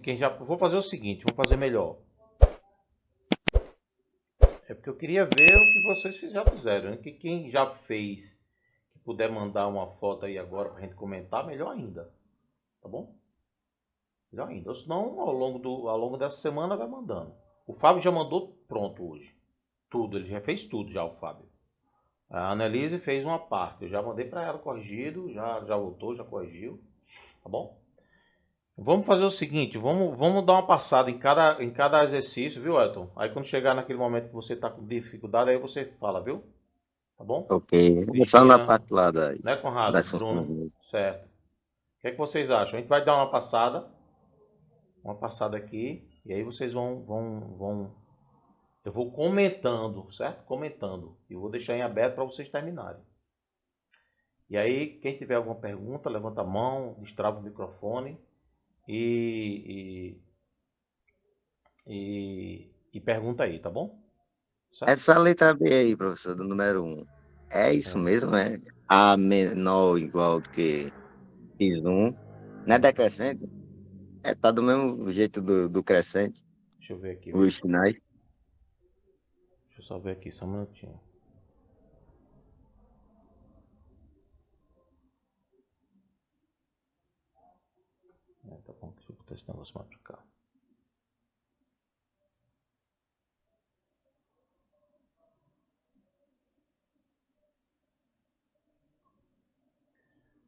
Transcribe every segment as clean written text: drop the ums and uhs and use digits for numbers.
quem já, vou fazer o seguinte, vou fazer melhor. É porque eu queria ver o que vocês já fizeram, né? Que quem já fez, que puder mandar uma foto aí agora pra gente comentar, melhor ainda. Tá bom? Melhor ainda. Ou senão, ao longo dessa semana vai mandando. O Fábio já mandou pronto hoje. Tudo, ele já fez tudo já, o Fábio. A Annelise fez uma parte, eu já mandei para ela corrigido, já voltou, já corrigiu, tá bom? Vamos fazer o seguinte, vamos dar uma passada em cada exercício, viu, Elton? Aí quando chegar naquele momento que você está com dificuldade, aí você fala, viu? Tá bom? Ok. Começando na Cristina, parte lá né, Conrado? das Bruno, funções. certo. O que é que vocês acham? A gente vai dar uma passada aqui, e aí vocês vão. Eu vou comentando, certo? Comentando. E eu vou deixar em aberto para vocês terminarem. E aí, quem tiver alguma pergunta, levanta a mão, destrava o microfone e, e pergunta aí, tá bom? Certo? Essa letra B aí, professor, do número um, é isso É. mesmo? É A menor ou igual do que x1? Não é decrescente? É, tá do mesmo jeito do crescente, Deixa eu ver aqui, viu? os sinais. Deixa eu só ver aqui, só um minutinho. Tá bom, deixa eu botar esse negócio mais pra cá.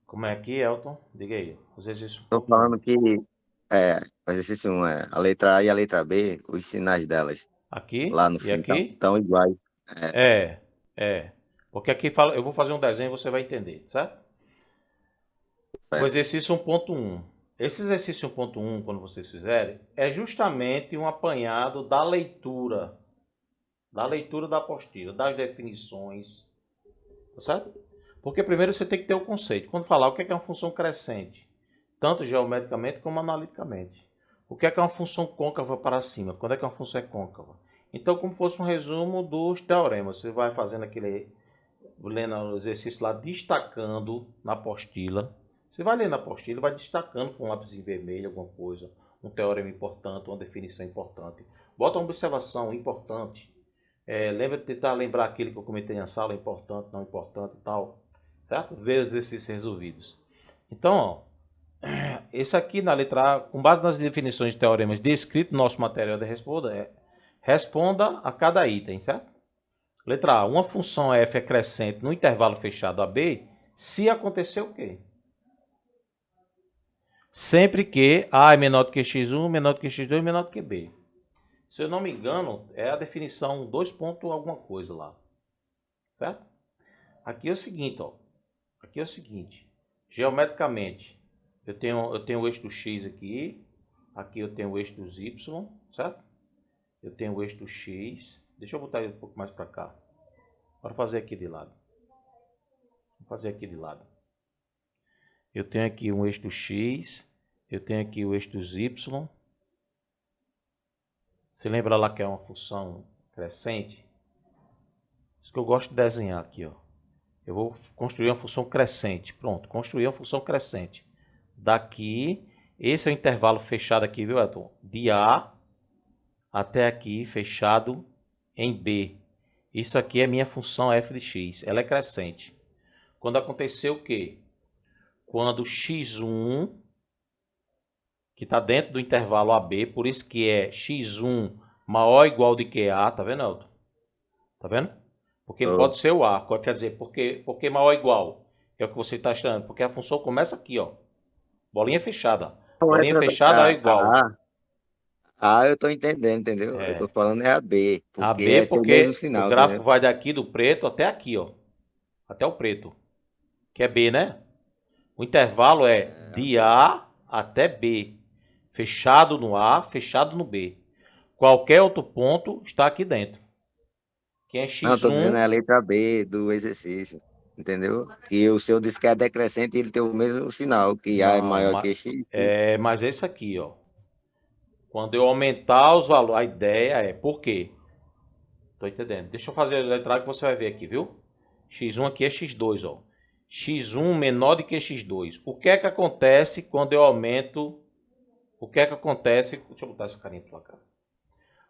Como é aqui, Elton? Diga aí. Os exercícios Estou 1.1. falando que o exercício 1 é a letra A e a letra B, os sinais delas Aqui lá no e fim aqui? estão iguais. É, É, é. Porque aqui fala, eu vou fazer um desenho e você vai entender, certo? O certo. exercício 1.1. Esse exercício 1.1, quando vocês fizerem, é justamente um apanhado da leitura da apostila, das definições, tá certo? Porque primeiro você tem que ter o conceito. Quando falar o que é uma função crescente, tanto geometricamente como analiticamente. O que é uma função côncava para cima? Quando é que uma função é côncava? Então, como fosse um resumo dos teoremas, você vai fazendo aquele, lendo o exercício lá, destacando na apostila. Você vai lendo a apostila, vai destacando com um lápis em vermelho alguma coisa, um teorema importante, uma definição importante. Bota uma observação importante. Lembra de tentar lembrar aquilo que eu comentei na sala, importante, não importante e tal. Certo? Ver os exercícios resolvidos. Então, ó, esse aqui na letra A, com base nas definições de teoremas descritos no nosso material de responda a cada item, certo? Letra A, uma função f é crescente no intervalo fechado AB se acontecer o quê? Sempre que A é menor do que x1, menor do que x2, menor do que B. Se eu não me engano, é a definição 2 ponto alguma coisa lá, certo? Aqui é o seguinte, ó. Aqui é o seguinte, geometricamente, eu tenho o eixo do x aqui eu tenho o eixo dos y, certo? Eu tenho o eixo do x, deixa eu botar ele um pouco mais para cá, para fazer aqui de lado. Vou fazer aqui de lado. Eu tenho aqui um eixo do x, eu tenho aqui o eixo dos y. Você lembra lá que é uma função crescente? Isso que eu gosto de desenhar aqui, ó. Eu vou construir uma função crescente. Pronto, construir uma função crescente. Daqui, esse é o intervalo fechado aqui, viu, Elton? De A até aqui, fechado em B. Isso aqui é minha função f de x. Ela é crescente. Quando acontecer o quê? Quando x1, que está dentro do intervalo AB, por isso que é x1 maior ou igual de que A, tá vendo, Elton? Tá vendo? Porque ele Tô. pode ser o A. Quer dizer, porque maior ou igual? É o que você está achando. Porque a função começa aqui, ó. Bolinha fechada. Qual Bolinha letra fechada é igual. Eu tô entendendo, entendeu? Eu tô É. falando é a B, A porque B é ter o mesmo porque o sinal, gráfico entendeu? vai daqui do preto até aqui, ó. Até o preto. Que é B, né? O intervalo é É, de A até B. Fechado no A, fechado no B. Qualquer outro ponto está aqui dentro. Que é não, eu tô dizendo é x1. a letra B do exercício, entendeu? Que o seu disse que é decrescente e ele tem o mesmo sinal, que A é Não, maior que X. mas esse aqui, ó. Quando eu aumentar os valores, a ideia é por quê? Tô entendendo. Deixa eu fazer a letra que você vai ver aqui, viu? X1 aqui é x2, ó. X1 menor do que x2. O que é que acontece quando eu aumento O que é que acontece? Deixa eu botar essa carinha pra cá.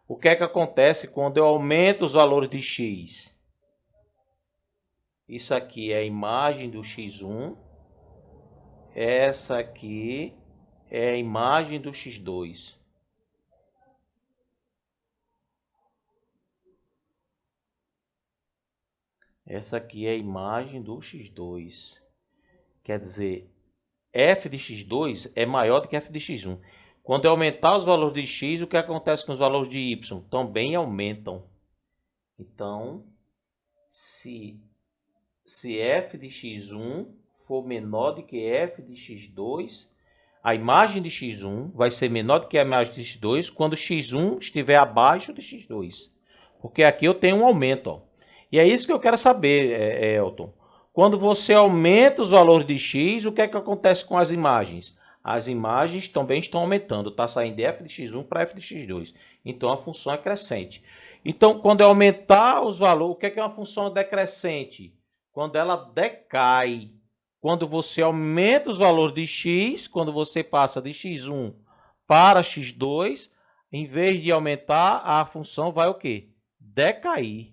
O que é que acontece quando eu aumento os valores de x? Isso aqui é a imagem do x1. Essa aqui é a imagem do x2. Essa aqui é a imagem do x2. Quer dizer, f de x2 é maior do que f de x1. Quando eu aumentar os valores de x, o que acontece com os valores de y? Também aumentam. Então, se f de x1 for menor do que f de x2, a imagem de x1 vai ser menor do que a imagem de x2 quando x1 estiver abaixo de x2. Porque aqui eu tenho um aumento. Ó. E é isso que eu quero saber, Elton. Quando você aumenta os valores de x, o que é que acontece com as imagens? As imagens também estão aumentando. Está saindo de f de x1 para f de x2. Então, a função é crescente. Então, quando eu aumentar os valores, o que é uma função decrescente? Quando ela decai. Quando você aumenta os valores de x, quando você passa de x1 para x2, em vez de aumentar, a função vai o quê? Decair.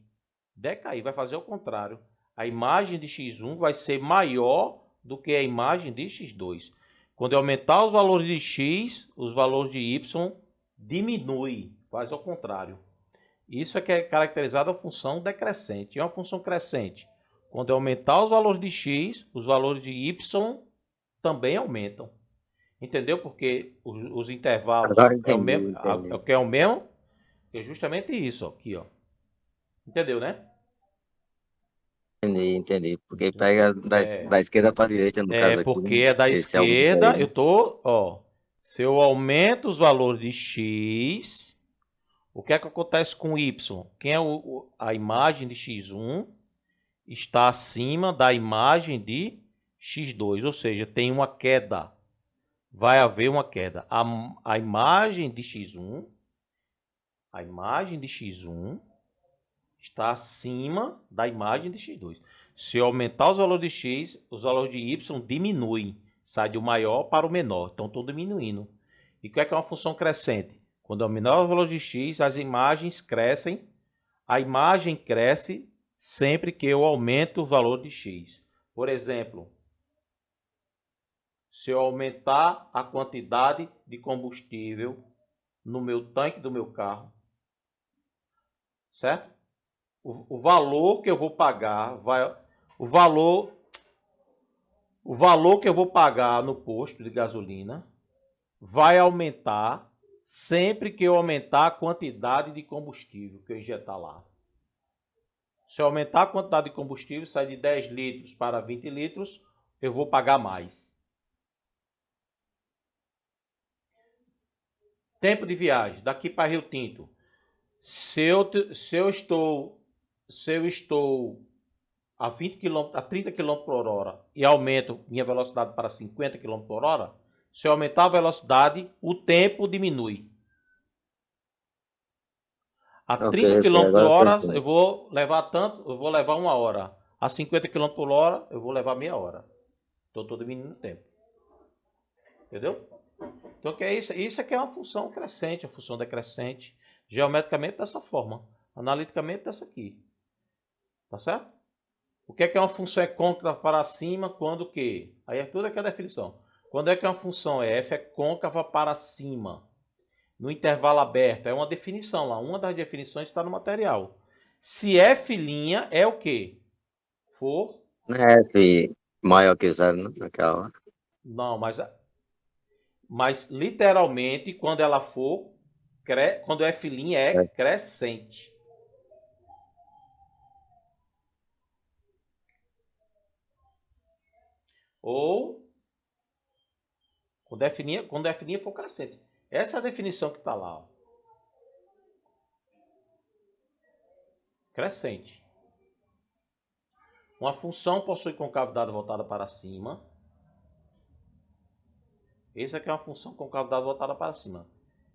Decair, vai fazer o contrário. A imagem de x1 vai ser maior do que a imagem de x2. Quando eu aumentar os valores de x, os valores de y diminuem, faz ao contrário. Isso é que é caracterizado a função decrescente. E uma função crescente, quando eu aumentar os valores de x, os valores de y também aumentam. Entendeu? Porque os intervalos Agora é o entendi, mesmo, entendi. é o mesmo, é justamente isso ó, aqui, ó. Entendeu, né? Entendi, entendi. Porque pega É, da esquerda para a direita, no caso aqui, porque né? é da Esse aumento aí, esquerda, né? eu tô, ó, se eu aumento os valores de x, o que é que acontece com y? Quem é a imagem de x1 está acima da imagem de x2, ou seja, tem uma queda. Vai haver uma queda. A imagem de x1, a imagem de x1 está acima da imagem de x2. Se eu aumentar os valores de x, os valores de y diminuem. Sai do maior para o menor. Então, estou diminuindo. E o que é uma função crescente? Quando eu aumentar os valores de x, as imagens crescem. A imagem cresce sempre que eu aumento o valor de x. Por exemplo, se eu aumentar a quantidade de combustível no meu tanque do meu carro, certo? O valor que eu vou pagar vai, o valor, o valor que eu vou pagar no posto de gasolina vai aumentar sempre que eu aumentar a quantidade de combustível que eu injetar lá. Se eu aumentar a quantidade de combustível, sai de 10 litros para 20 litros, eu vou pagar mais. Tempo de viagem, daqui para Rio Tinto. Se eu estou a 20 km, a 30 km por hora e aumento minha velocidade para 50 km por hora, se eu aumentar a velocidade, o tempo diminui. A Ok, 30 ok, km por agora foi hora sim. eu vou levar uma hora. A 50 km por hora eu vou levar meia hora. Então estou diminuindo o tempo. Entendeu? Então que é isso? Isso aqui é uma função crescente, a função decrescente. Geometricamente dessa forma. Analiticamente dessa aqui. Tá certo? O que é uma função côncava para cima quando o quê? Aí é tudo aqui a definição. Quando é que uma função f é côncava para cima? No intervalo aberto. É uma definição lá. Uma das definições está no material. Se f' é o quê? For. Não é F maior que zero, não? Naquela hora. Não, mas literalmente quando ela for. Quando f' é É. crescente. Ou quando f' for crescente. Essa é a definição que está lá. Ó. Crescente. Uma função possui concavidade voltada para cima. Essa aqui é uma função com concavidade voltada para cima.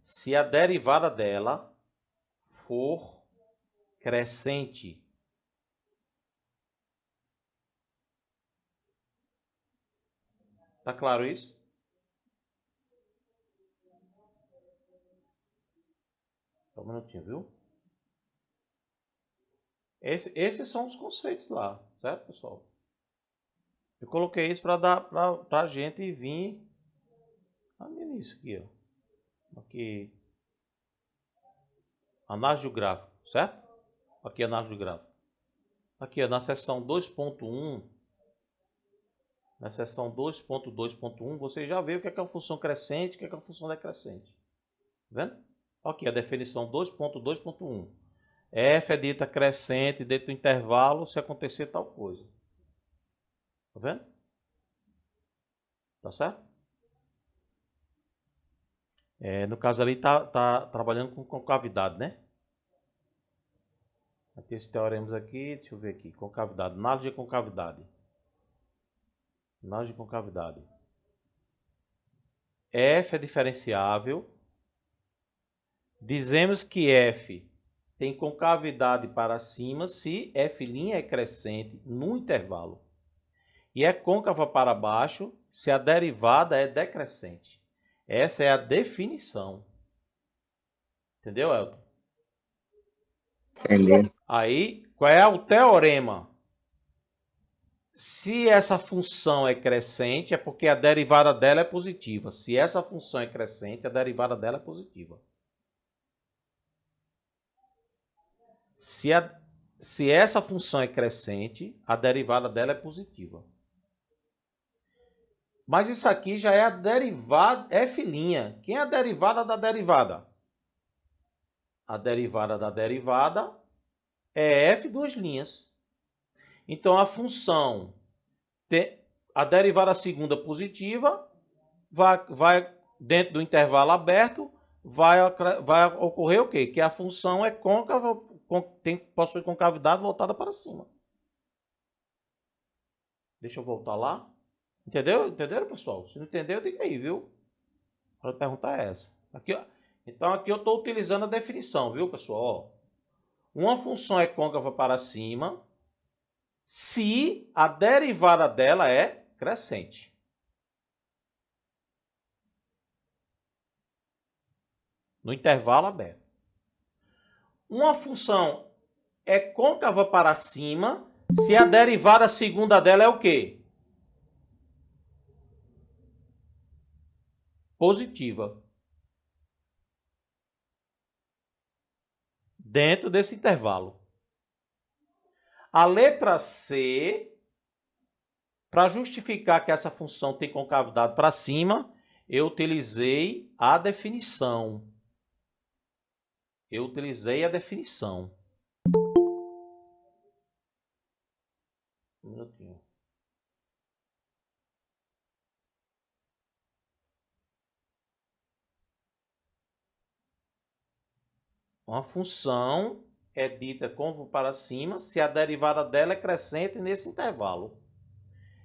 Se a derivada dela for crescente. Tá claro isso? Só um minutinho, viu? Esses são os conceitos lá, certo, pessoal? Eu coloquei isso para dar para a gente vir no início aqui, ó. Aqui, análise do gráfico, certo? Aqui, análise do gráfico. Aqui, ó, na seção 2.1, na seção 2.2.1, você já vê o que é uma função crescente, o que é uma função decrescente. Tá vendo? Aqui, a definição 2.2.1. F é dita crescente dentro do intervalo se acontecer tal coisa. Tá vendo? Tá certo? No caso ali tá trabalhando com concavidade, né? Aqui esses teoremas aqui, deixa eu ver aqui. Concavidade, análise de concavidade. Análise de concavidade. F é diferenciável. Dizemos que F tem concavidade para cima se F' é crescente no intervalo. E é côncava para baixo se a derivada é decrescente. Essa é a definição. Entendeu, Elton? Entendi. Aí, qual é o teorema? Se essa função é crescente, é porque a derivada dela é positiva. Se essa função é crescente, a derivada dela é positiva. Se essa função é crescente, a derivada dela é positiva. Mas isso aqui já é a derivada F'. Quem é a derivada da derivada? A derivada da derivada é F duas linhas. Então, a função, a derivada segunda positiva, vai dentro do intervalo aberto, vai ocorrer o quê? Que a função é côncava, possui concavidade voltada para cima. Deixa eu voltar lá. Entendeu? Entenderam, pessoal? Se não entendeu, diga aí, viu? A pergunta é essa. Aqui, ó. Então, aqui eu estou utilizando a definição, viu, pessoal? Ó, uma função é côncava para cima se a derivada dela é crescente. No intervalo aberto. Uma função é côncava para cima se a derivada segunda dela é o quê? Positiva. Dentro desse intervalo. A letra C, para justificar que essa função tem concavidade para cima, eu utilizei a definição. Um minutinho. Uma função é dita côncava para cima se a derivada dela é crescente nesse intervalo.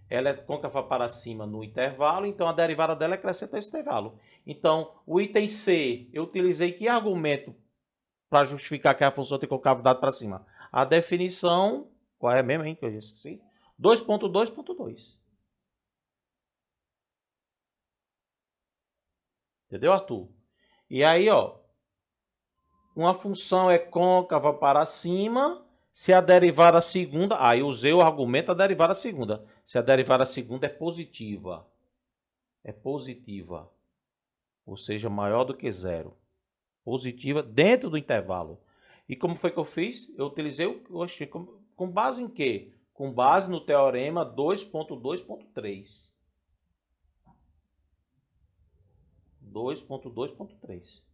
Ela é côncava para cima no intervalo, então a derivada dela é crescente nesse intervalo. Então, o item C, eu utilizei que argumento para justificar que a função tem concavidade para cima? A definição, qual é mesmo, hein, que eu já esqueci? 2.2.2. Entendeu, Arthur? E aí, ó, uma função é côncava para cima se a derivada segunda... Aí usei o argumento da derivada segunda. Se a derivada segunda é positiva. É positiva. Ou seja, maior do que zero. Positiva dentro do intervalo. E como foi que eu fiz? Eu utilizei com base em quê? Com base no teorema 2.2.3. 2.2.3.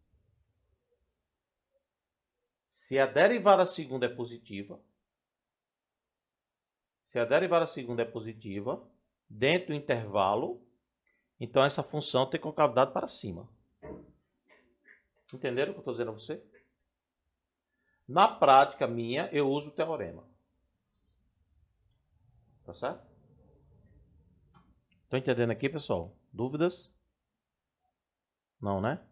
Se a derivada segunda é positiva, dentro do intervalo, então essa função tem concavidade para cima. Entenderam o que eu estou dizendo a você? Na prática minha, eu uso o teorema. Tá certo? Estão entendendo aqui, pessoal? Dúvidas? Não, né?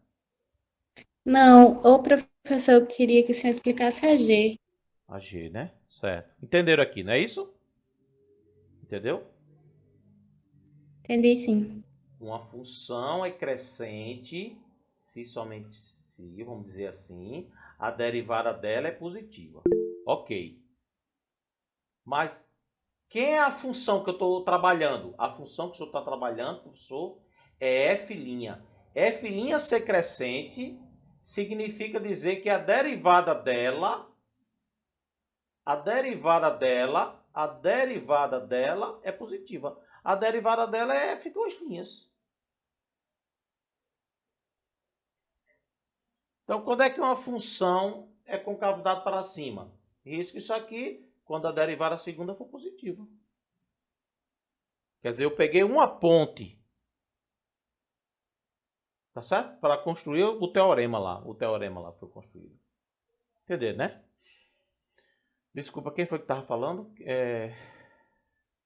Não, ô professor, eu queria que o senhor explicasse a G. A G, né? Certo. Entenderam aqui, não é isso? Entendeu? Entendi, sim. Uma função é crescente, se somente se, vamos dizer assim, A derivada dela é positiva. Ok. Mas quem é a função que eu estou trabalhando? A função que o senhor está trabalhando, professor, é f'. F' ser crescente significa dizer que a derivada dela é positiva. A derivada dela é f duas linhas. Então, quando é que uma função é com cavidade para cima? Risco isso aqui quando a derivada segunda for positiva. Quer dizer, eu peguei uma ponte, tá certo? Para construir o teorema lá. O teorema lá foi construído. Entendeu, né? Desculpa, quem foi que estava falando?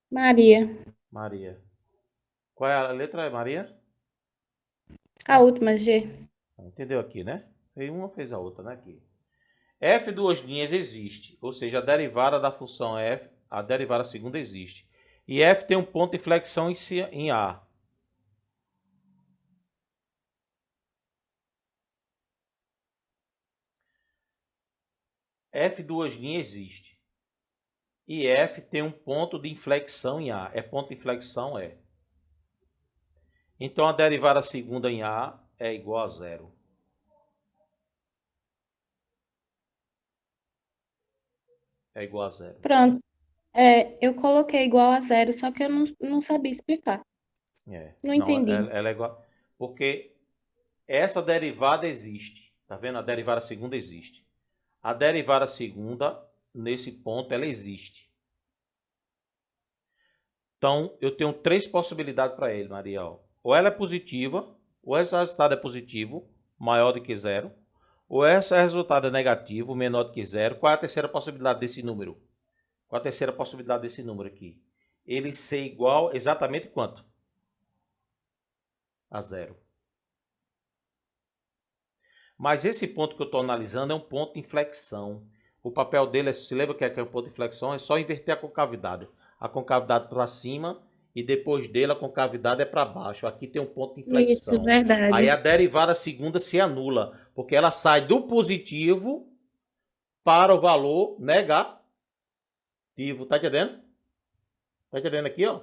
Maria. Maria. Qual é a letra? É Maria? A última, G. Entendeu aqui, né? Fez uma, fez a outra, né? Aqui. F duas linhas existe, ou seja, a derivada da função f, a derivada segunda existe. E f tem um ponto de inflexão em A. F duas linhas existe. E f tem um ponto de inflexão em A. É ponto de inflexão, é. Então a derivada segunda em A é igual a zero. É igual a zero. Pronto. Eu coloquei igual a zero, só que eu não sabia explicar. Não Não, entendi. ela é igual. Porque essa derivada existe. Tá vendo? A derivada segunda existe. A derivada segunda, nesse ponto, ela existe. Então, eu tenho três possibilidades para ele, Maria. Ou ela é positiva, ou esse resultado é positivo, maior do que zero, ou esse resultado é negativo, menor do que zero. Qual é a terceira possibilidade desse número? Qual a terceira possibilidade desse número aqui? Ele ser igual exatamente quanto? A zero. Mas esse ponto que eu estou analisando é um ponto de inflexão. O papel dele, se lembra que é um ponto de inflexão, é só inverter a concavidade. A concavidade para cima e depois dele a concavidade é para baixo. Aqui tem um ponto de inflexão. Isso, verdade. Aí a derivada segunda se anula, porque ela sai do positivo para o valor negativo. Tá entendendo? Tá entendendo aqui, ó?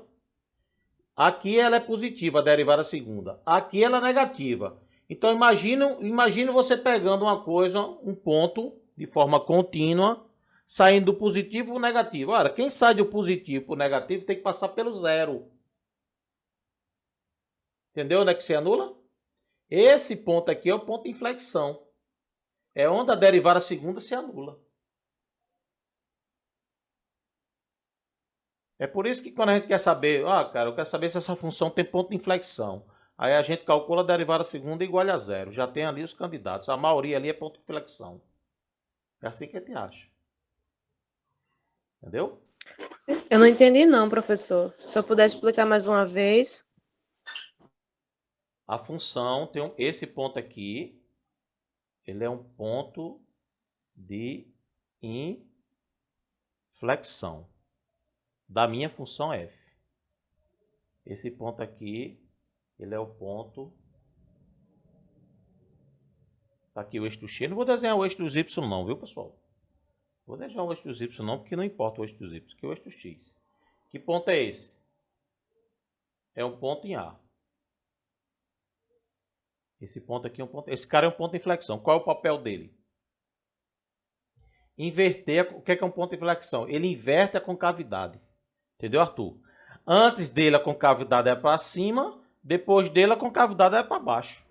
Aqui ela é positiva, a derivada segunda. Aqui ela é negativa. Então imagine você pegando uma coisa, um ponto, de forma contínua, saindo do positivo para o negativo. Ora, quem sai do positivo para o negativo tem que passar pelo zero. Entendeu onde é que se anula? Esse ponto aqui é o ponto de inflexão. É onde a derivada segunda se anula. É por isso que quando a gente quer saber, cara, eu quero saber se essa função tem ponto de inflexão. Aí a gente calcula a derivada segunda igual a zero. Já tem ali os candidatos. A maioria ali é ponto de inflexão. É assim que a gente acha. Entendeu? Eu não entendi não, professor. Se eu puder explicar mais uma vez. A função tem esse ponto aqui. Ele é um ponto de inflexão da minha função f. Esse ponto aqui, ele é o ponto. Tá aqui o eixo do x. Não vou desenhar o eixo dos y não, viu, pessoal? Vou deixar o eixo dos y não, porque não importa o eixo dos y, que é o eixo do x. Que ponto é esse? É um ponto em A. Esse ponto aqui é um ponto. Esse cara é um ponto de inflexão. Qual é o papel dele? Inverter. O que é um ponto de inflexão? Ele inverte a concavidade. Entendeu, Arthur? Antes dele a concavidade é para cima, depois dele a concavidade é para baixo.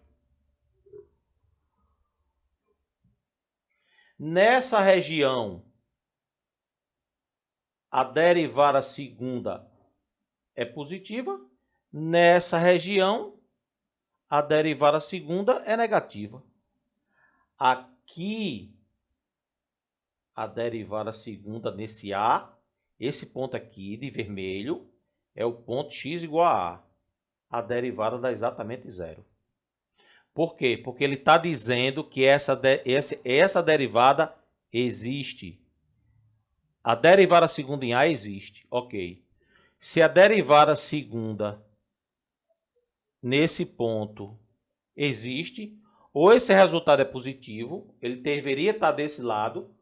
Nessa região, a derivada segunda é positiva. Nessa região, a derivada segunda é negativa. Aqui, a derivada segunda nesse A, esse ponto aqui de vermelho, é o ponto x igual a A. A derivada dá exatamente zero. Por quê? Porque ele está dizendo que essa derivada existe. A derivada segunda em A existe. Ok. Se a derivada segunda nesse ponto existe, Ou esse resultado é positivo, ele deveria estar desse lado,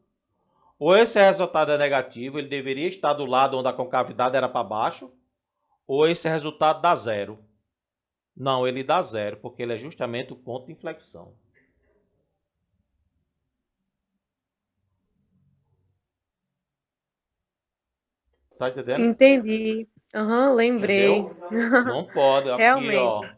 ou esse resultado é negativo, ele deveria estar do lado onde a concavidade era para baixo, ou esse resultado dá zero. Não, ele dá zero, porque ele é justamente o ponto de inflexão. Tá entendendo? Entendi. Aham, lembrei. Entendeu? Não pode. Aqui, Realmente. ó. Que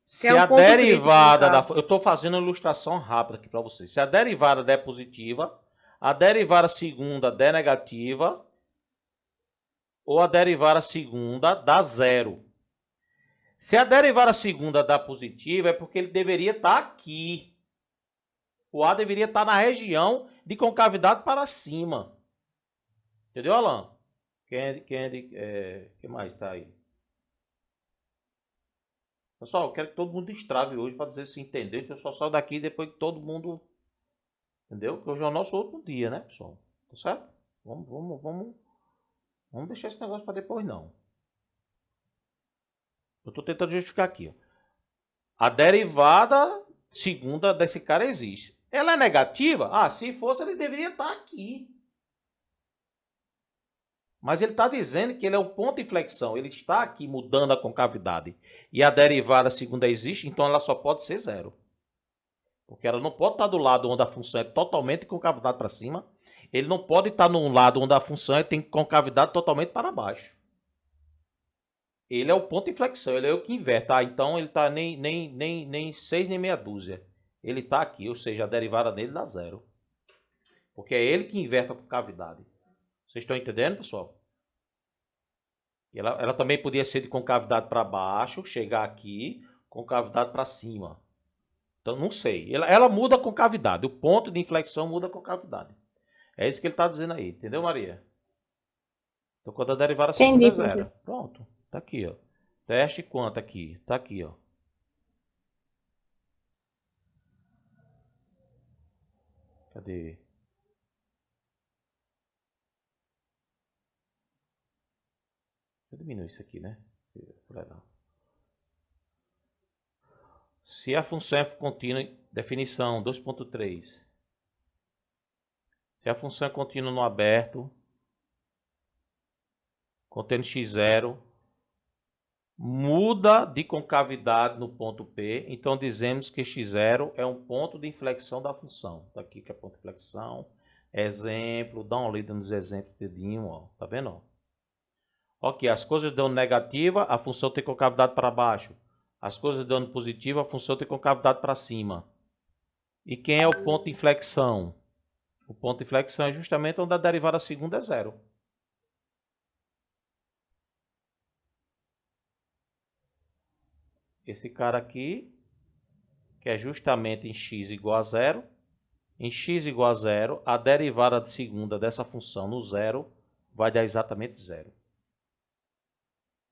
Se é um a ponto crítico, no derivada da... caso. Eu estou fazendo uma ilustração rápida aqui para vocês. Se a derivada der positiva, a derivada segunda der negativa, ou a derivada segunda dá zero. Se a derivada segunda dá positiva, é porque ele deveria estar aqui. O A deveria estar na região de concavidade para cima. Entendeu, Alan? Quem mais está aí? Pessoal, eu quero que todo mundo destrave hoje para dizer se entendeu. Que eu só saio daqui depois que todo mundo... Entendeu? Porque hoje é o nosso último dia, né, pessoal? Tá certo? Vamos deixar esse negócio para depois, não. Eu estou tentando justificar aqui. Ó. A derivada segunda desse cara existe. Ela é negativa? Ah, se fosse, ele deveria estar aqui. Mas ele está dizendo que ele é um ponto de inflexão. Ele está aqui mudando a concavidade. E a derivada segunda existe, então ela só pode ser zero. Porque ela não pode estar do lado onde a função é totalmente concavidade para cima. Ele não pode estar no lado onde a função tem concavidade totalmente para baixo. Ele é o ponto de inflexão, ele é o que inverte. Ah, então ele está nem 6 nem meia dúzia. Ele está aqui, ou seja, a derivada dele dá zero. Porque é ele que inverte a concavidade. Vocês estão entendendo, pessoal? Ela também podia ser de concavidade para baixo, chegar aqui, concavidade para cima. Então, não sei. Ela muda a concavidade. O ponto de inflexão muda a concavidade. É isso que ele está dizendo aí. Entendeu, Maria? Então, quando a derivada segunda é zero. Pronto. Tá aqui, ó. Teste quanto aqui? Tá aqui, ó. Cadê? Deixa eu diminuir isso aqui, né? Legal. Se a função é contínua, definição 2.3. Se a função é contínua no aberto, contendo x0, muda de concavidade no ponto P, então dizemos que x0 é um ponto de inflexão da função. Tá aqui que é ponto de inflexão. Exemplo, dá uma lida nos exemplos dedinho, ó. Tá vendo? Ó? Ok, as coisas dando negativa, a função tem concavidade para baixo. As coisas dando positiva, a função tem concavidade para cima. E quem é o ponto de inflexão? O ponto de inflexão é justamente onde a derivada segunda é zero. Esse cara aqui, que é justamente em x igual a zero. Em x igual a zero, a derivada segunda dessa função no zero vai dar exatamente zero.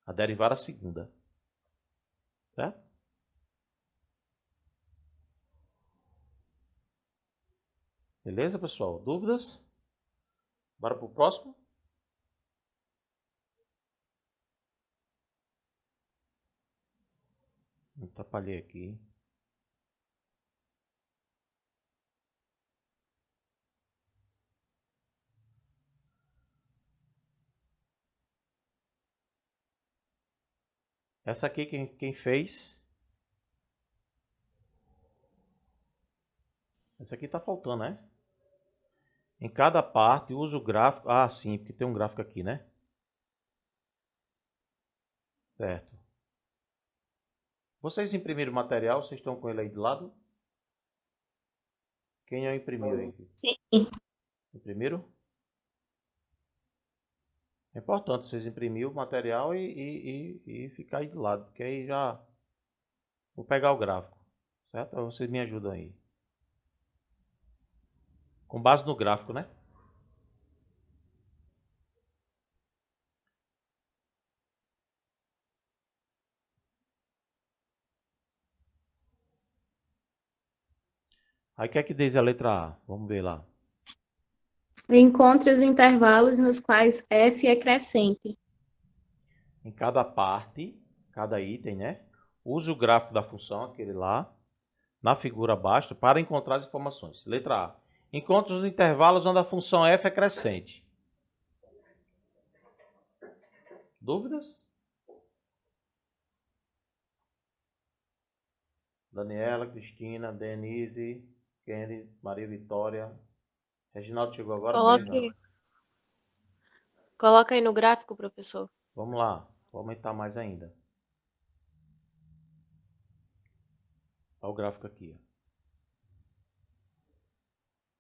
A derivada segunda. Certo? Beleza, pessoal? Dúvidas? Bora para o próximo? Atrapalhei aqui. Essa aqui quem fez? Essa aqui tá faltando, né? Em cada parte, usa o gráfico. Ah, sim, porque tem um gráfico aqui, né? Certo. Vocês imprimiram o material? Vocês estão com ele aí do lado? Quem não imprimiu aí? Sim. Imprimiram? É importante vocês imprimirem o material e ficar aí do lado, porque aí já vou pegar o gráfico, certo? Aí vocês me ajudam aí. Com base no gráfico, né? Aí o que é que diz a letra A? Vamos ver lá. Encontre os intervalos nos quais f é crescente. Em cada parte, cada item, né? Use o gráfico da função, aquele lá. na figura abaixo para encontrar as informações. Letra A. Encontre os intervalos onde a função f é crescente. Dúvidas? Daniela, Cristina, Denise, Candy, Maria Vitória. Reginaldo chegou agora mesmo. Coloca aí no gráfico, professor. Vamos lá. Vou aumentar mais ainda. Olha o gráfico aqui.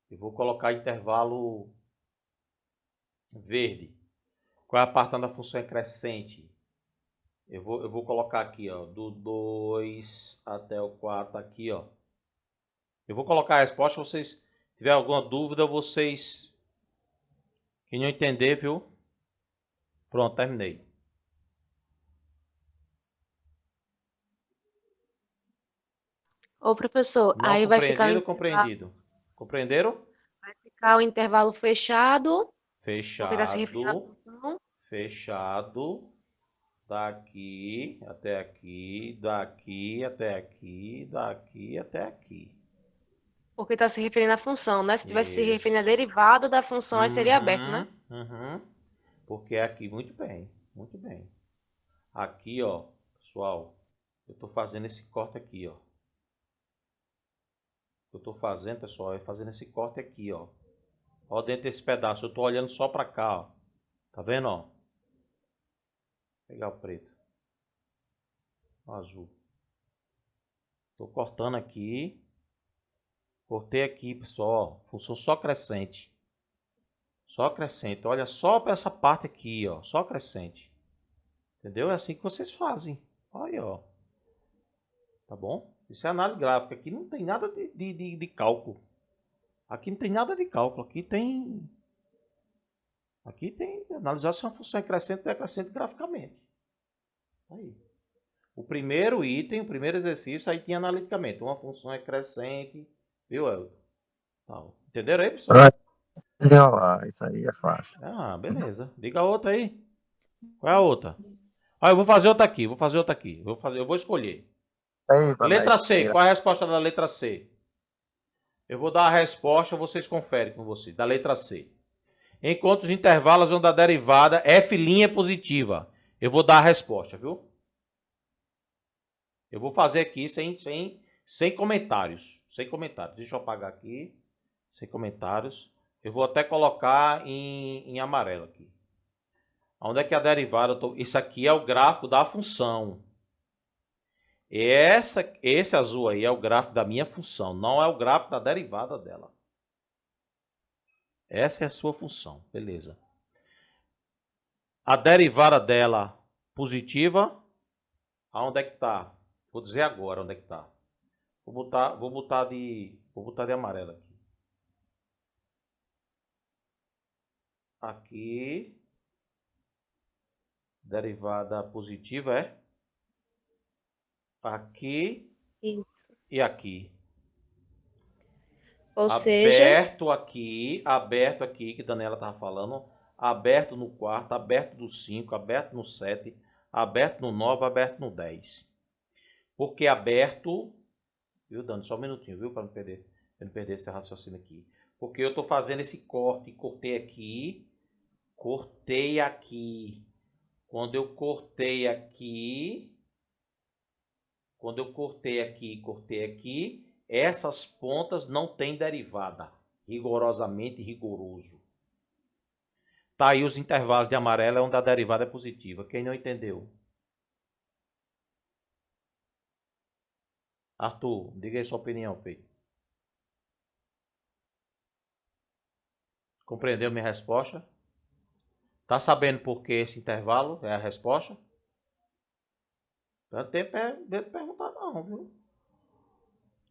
Eu vou colocar intervalo verde. Qual é a parte onde a função é crescente? Eu vou colocar aqui, ó, do 2 até o 4 aqui, ó. Eu vou colocar a resposta, vocês tiver alguma dúvida, vocês quem não entender, viu? Pronto, terminei. Ô, professor, Não aí vai ficar compreendido ou compreendido? Compreenderam? o intervalo fechado, porque está se referindo à Fechado, função. fechado, daqui até aqui, daqui até aqui, daqui até aqui. Porque está se referindo à função, né? Se tivesse se Isso. referindo à derivada da função, aí seria aberto, né? Uhum. Porque é aqui, muito bem, muito bem. Aqui, ó, pessoal, eu tô fazendo esse corte aqui, ó. Eu tô fazendo, pessoal, é fazendo esse corte aqui, ó. Ó, dentro desse pedaço, eu tô olhando só pra cá, ó. Tá vendo, ó? Vou pegar o preto. O azul. Tô cortando aqui. Cortei aqui, pessoal, ó. Função só crescente. Só crescente. Olha só pra essa parte aqui, ó. Só crescente. Entendeu? É assim que vocês fazem. Olha, ó. Tá bom? Isso é análise gráfica. Aqui não tem nada de cálculo. Aqui não tem nada de cálculo. Aqui tem analisar se uma função é crescente ou decrescente graficamente. Aí. O primeiro item, o primeiro exercício, aí tinha analiticamente. Uma função é crescente. Viu, Elton? Tal. Entenderam aí, pessoal? Olha lá, isso aí é fácil. Ah, beleza. Diga a outra aí. Qual é a outra? Ah, eu vou fazer outra aqui. Eu vou escolher. Aí, pra dar Letra C. esteira. Qual é a resposta da letra C? Eu vou dar a resposta, vocês conferem com você. Da letra C. Encontre os intervalos onde a derivada f' é positiva. Eu vou dar a resposta, viu? Eu vou fazer aqui sem comentários. Sem comentários. Deixa eu apagar aqui. Sem comentários. Eu vou até colocar em amarelo aqui. Onde é que a derivada... Isso aqui é o gráfico da função. Esse azul aí é o gráfico da minha função. Não é o gráfico da derivada dela. Essa é a sua função. Beleza. A derivada dela positiva. Aonde é que está? Vou dizer agora onde é que está. Vou botar de amarelo aqui. Aqui. Derivada positiva é aqui Isso. e aqui. Ou seja, Aberto aqui, que a Daniela estava falando. Aberto no quarto, aberto no 5, aberto no 7, aberto no 9, aberto no 10. Porque aberto... Viu, Dani? Só um minutinho, viu? Para não perder esse raciocínio aqui. Porque eu estou fazendo esse corte. Cortei aqui. Cortei aqui. Quando eu cortei aqui, cortei aqui, essas pontas não têm derivada. Rigorosamente rigoroso. Tá aí os intervalos de amarelo, onde a derivada é positiva. Quem não entendeu? Arthur, diga aí sua opinião, Fê. Compreendeu minha resposta? Tá sabendo por que esse intervalo é a resposta? Não tem medo de perguntar não, viu?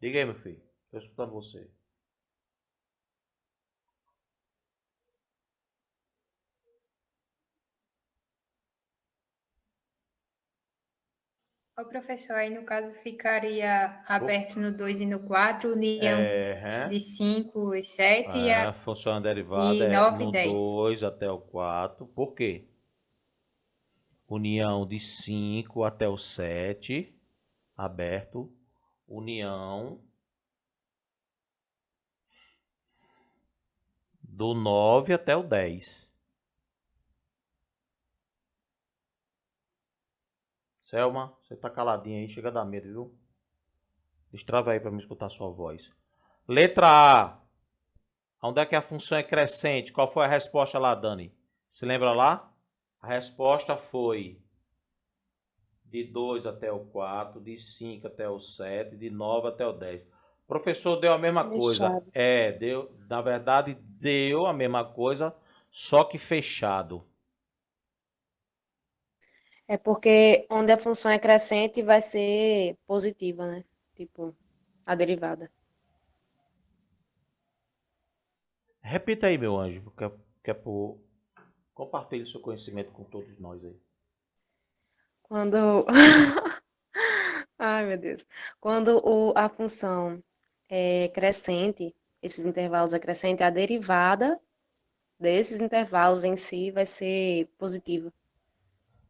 Diga aí, meu filho. Estou escutando você. Ô, professor, aí no caso ficaria aberto no 2 e no 4, união de 5 e 7 A função derivada e é 9 e no 10. 2 até o 4. Por quê? União de 5 até o 7, aberto. União Do 9 até o 10. Selma, você tá caladinha aí, chega a dar medo, viu? Destrava aí para me escutar a sua voz. Letra A. Onde é que a função é crescente? Qual foi a resposta lá, Dani? Se lembra lá? A resposta foi de 2 até o 4, de 5 até o 7, de 9 até o 10. O professor deu a mesma coisa. Fechado. Na verdade, deu a mesma coisa, só que fechado. É porque onde a função é crescente vai ser positiva, né? Tipo, a derivada. Repita aí, meu anjo, compartilhe seu conhecimento com todos nós aí. Quando. Ai, meu Deus. Quando a função é crescente, esses intervalos é crescente, a derivada desses intervalos em si vai ser positiva.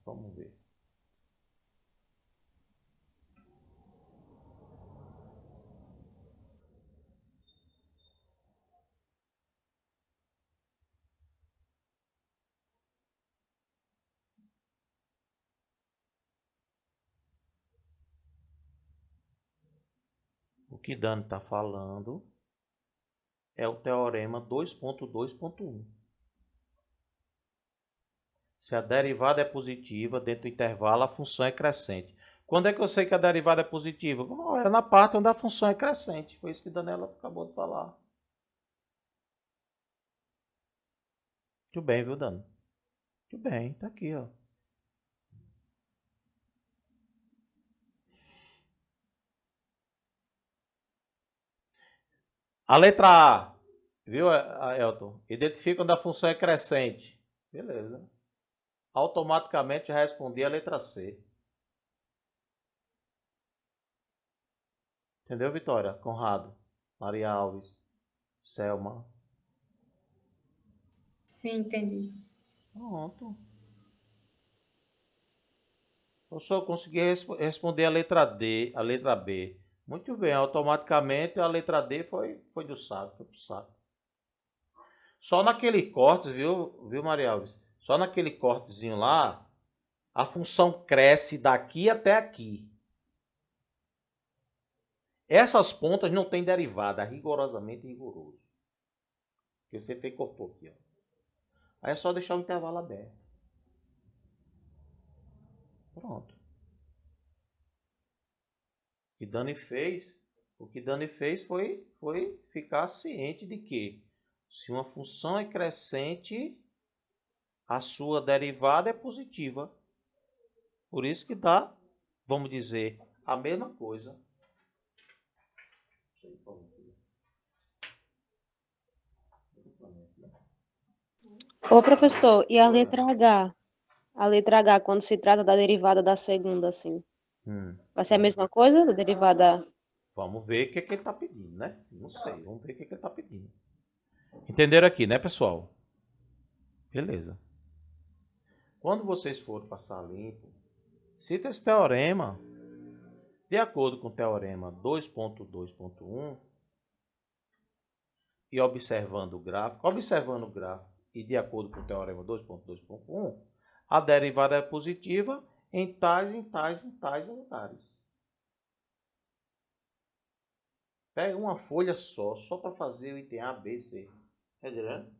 Vamos ver. O que Dani está falando é o teorema 2.2.1. Se a derivada é positiva, dentro do intervalo a função é crescente. Quando é que eu sei que a derivada é positiva? É na parte onde a função é crescente. Foi isso que a Daniela acabou de falar. Muito bem, viu, Dani? Muito bem, tá aqui, ó. A letra A, viu, Elton? Identifica onde a função é crescente. Beleza. Automaticamente já respondi a letra C. Entendeu, Vitória? Conrado, Maria Alves, Selma. Sim, entendi. Pronto. Eu só consegui responder a letra D, a letra B. Muito bem, automaticamente a letra D foi do saco, foi pro saco. Só naquele corte, viu, Maria Alves? Só naquele cortezinho lá, a função cresce daqui até aqui. Essas pontas não tem derivada, é rigorosamente rigoroso. Porque você fez cortou aqui, ó. Aí é só deixar o intervalo aberto. Pronto. O que Dani fez foi ficar ciente de que se uma função é crescente, a sua derivada é positiva. Por isso que dá, vamos dizer, a mesma coisa. Ô, professor, e a letra H? A letra H, quando se trata da derivada da segunda, assim, vai ser a mesma coisa? Da derivada. Vamos ver o que, é que ele está pedindo, né? Não sei, vamos ver o que, é que ele está pedindo. Entenderam aqui, né, pessoal? Beleza. Quando vocês forem passar limpo, cita esse teorema. De acordo com o teorema 2.2.1 e observando o gráfico e de acordo com o teorema 2.2.1, a derivada é positiva em tais lugares. Pega uma folha só para fazer o item A, B, C. Tá entendendo?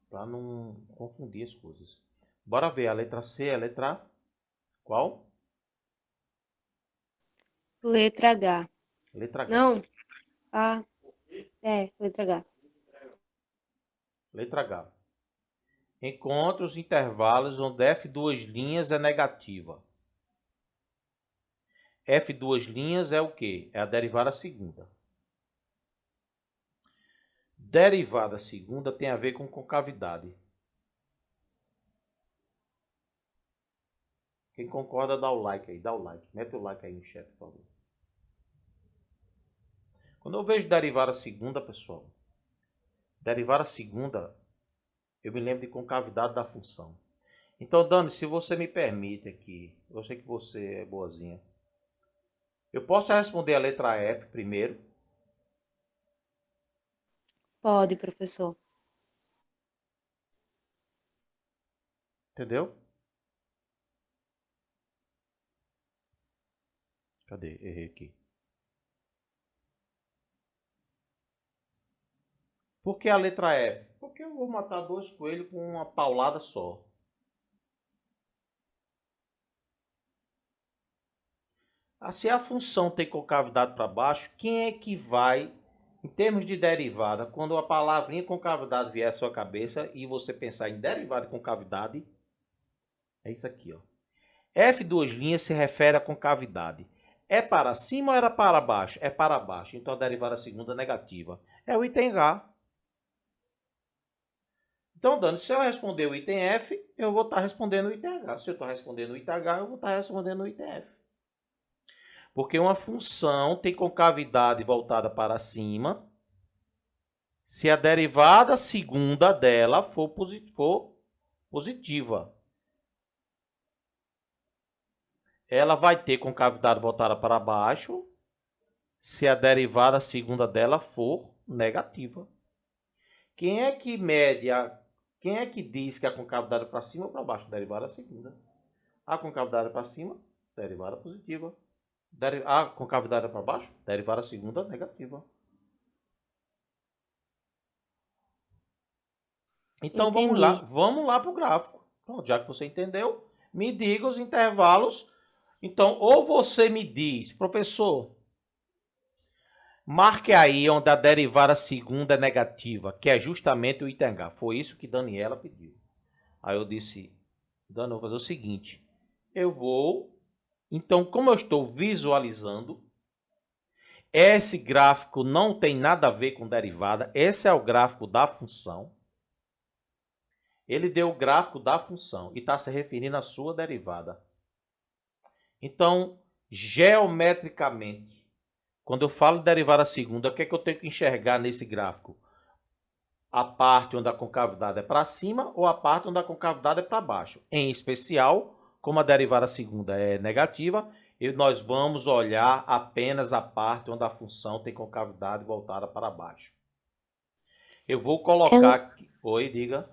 Para não confundir as coisas. Bora ver a letra C, a letra qual? Letra H. Letra H. Não. A. Letra H. Letra H. Encontre os intervalos onde F duas linhas é negativa. F duas linhas é o quê? É a derivada segunda. Derivada segunda tem a ver com concavidade. Quem concorda, dá o like aí, dá o like. Mete o like aí no chat, por favor. Quando eu vejo derivada segunda, pessoal, derivada segunda, eu me lembro de concavidade da função. Então, Dani, se você me permite aqui, eu sei que você é boazinha, eu posso responder a letra F primeiro? Pode, professor. Entendeu? Cadê? Errei aqui. Por que a letra F? Porque eu vou matar 2 coelhos com uma paulada só. Se a função tem concavidade para baixo, quem é que vai, em termos de derivada, quando a palavrinha concavidade vier à sua cabeça e você pensar em derivada e concavidade, é isso aqui, ó. F duas linhas se refere à concavidade. É para cima ou era para baixo? É para baixo. Então a derivada segunda é negativa. É o item H. Então, Dani, se eu responder o item F, eu vou estar respondendo o item H. Se eu estou respondendo o item H, eu vou estar respondendo o item F. Porque uma função tem concavidade voltada para cima se a derivada segunda dela for positiva. Ela vai ter concavidade voltada para baixo se a derivada segunda dela for negativa. Quem é que mede quem é que diz que a concavidade é para cima ou para baixo? Derivada segunda. A concavidade é para cima, derivada positiva. A concavidade é para baixo, derivada segunda negativa. Então Entendi. vamos lá para o gráfico. Então, já que você entendeu, me diga os intervalos. Então, ou você me diz, professor, marque aí onde a derivada segunda é negativa, que é justamente o item H. Foi isso que Daniela pediu. Aí eu disse, Dani, eu vou fazer o seguinte. Então, como eu estou visualizando, esse gráfico não tem nada a ver com derivada. Esse é o gráfico da função. Ele deu o gráfico da função e está se referindo à sua derivada. Então, geometricamente, quando eu falo de derivada segunda, o que é que eu tenho que enxergar nesse gráfico? A parte onde a concavidade é para cima ou a parte onde a concavidade é para baixo. Em especial, como a derivada segunda é negativa, nós vamos olhar apenas a parte onde a função tem concavidade voltada para baixo. Eu vou colocar aqui. Oi, diga.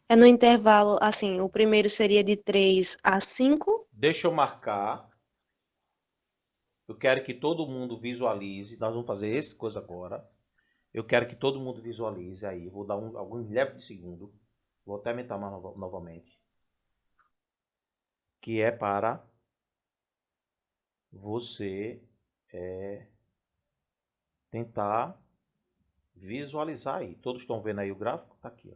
É no intervalo, assim, o primeiro seria de 3 a 5. Deixa eu marcar. Eu quero que todo mundo visualize. Nós vamos fazer essa coisa agora. Eu quero que todo mundo visualize aí. Vou dar alguns leves de segundo. Vou até aumentar mais novamente. Que é para você tentar visualizar aí. Todos estão vendo aí o gráfico? Tá aqui, ó.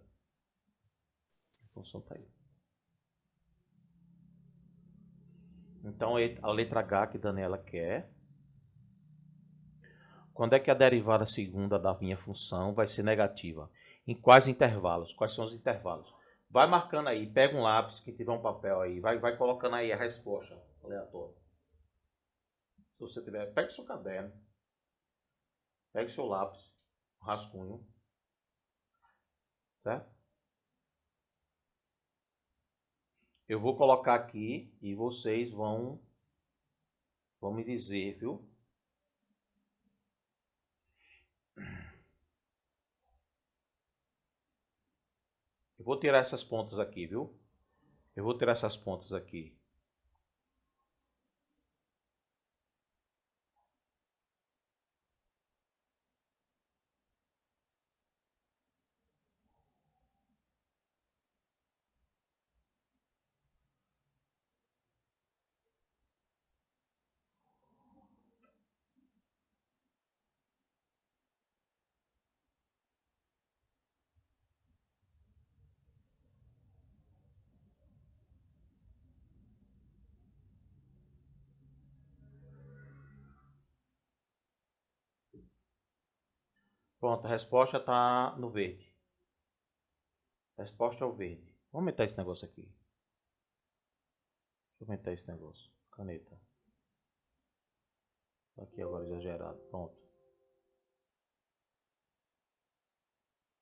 A função tá aí. Então a letra H que Daniela quer. Quando é que a derivada segunda da minha função vai ser negativa? Em quais intervalos? Quais são os intervalos? Vai marcando aí, pega um lápis, que tiver um papel aí, vai colocando aí a resposta aleatória. Se você tiver, pegue seu caderno, pegue seu lápis, um rascunho, certo? Eu vou colocar aqui e vocês vão me dizer, viu? Eu vou tirar essas pontas aqui, viu? Eu vou tirar essas pontas aqui. Pronto, a resposta está no verde. A resposta é o verde. Vamos aumentar esse negócio aqui. Deixa eu aumentar esse negócio. Caneta. Tá aqui agora exagerado. Pronto.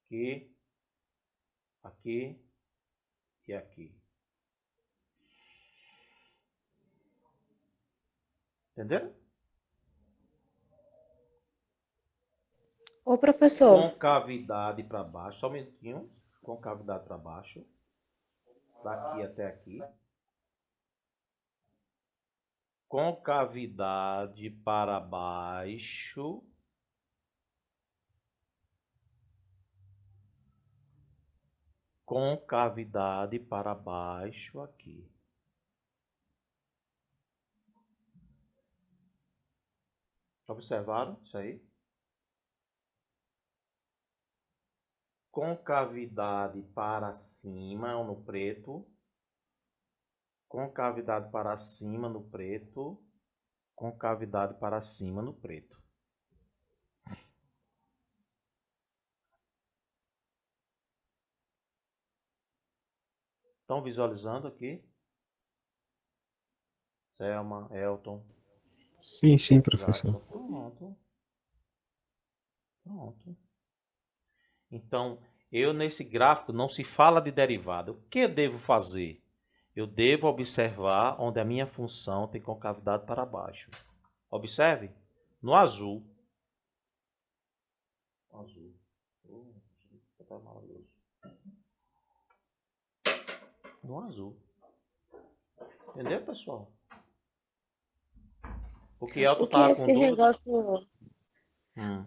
Aqui. Aqui. E aqui. Entenderam? Ô, professor, Concavidade para baixo, só um minutinho. Concavidade para baixo. Daqui até aqui. Concavidade para baixo. Concavidade para baixo aqui. Observaram isso aí? Concavidade para cima no preto. Concavidade para cima no preto. Concavidade para cima no preto. Estão visualizando aqui? Selma, Elton. Sim, professor. Pronto. Pronto. Então, eu nesse gráfico não se fala de derivada. O que eu devo fazer? Eu devo observar onde a minha função tem concavidade para baixo. Observe. No azul. Azul. Tá maravilhoso. No azul. Entendeu, pessoal? Porque Elton o que tava esse com dúvida. negócio,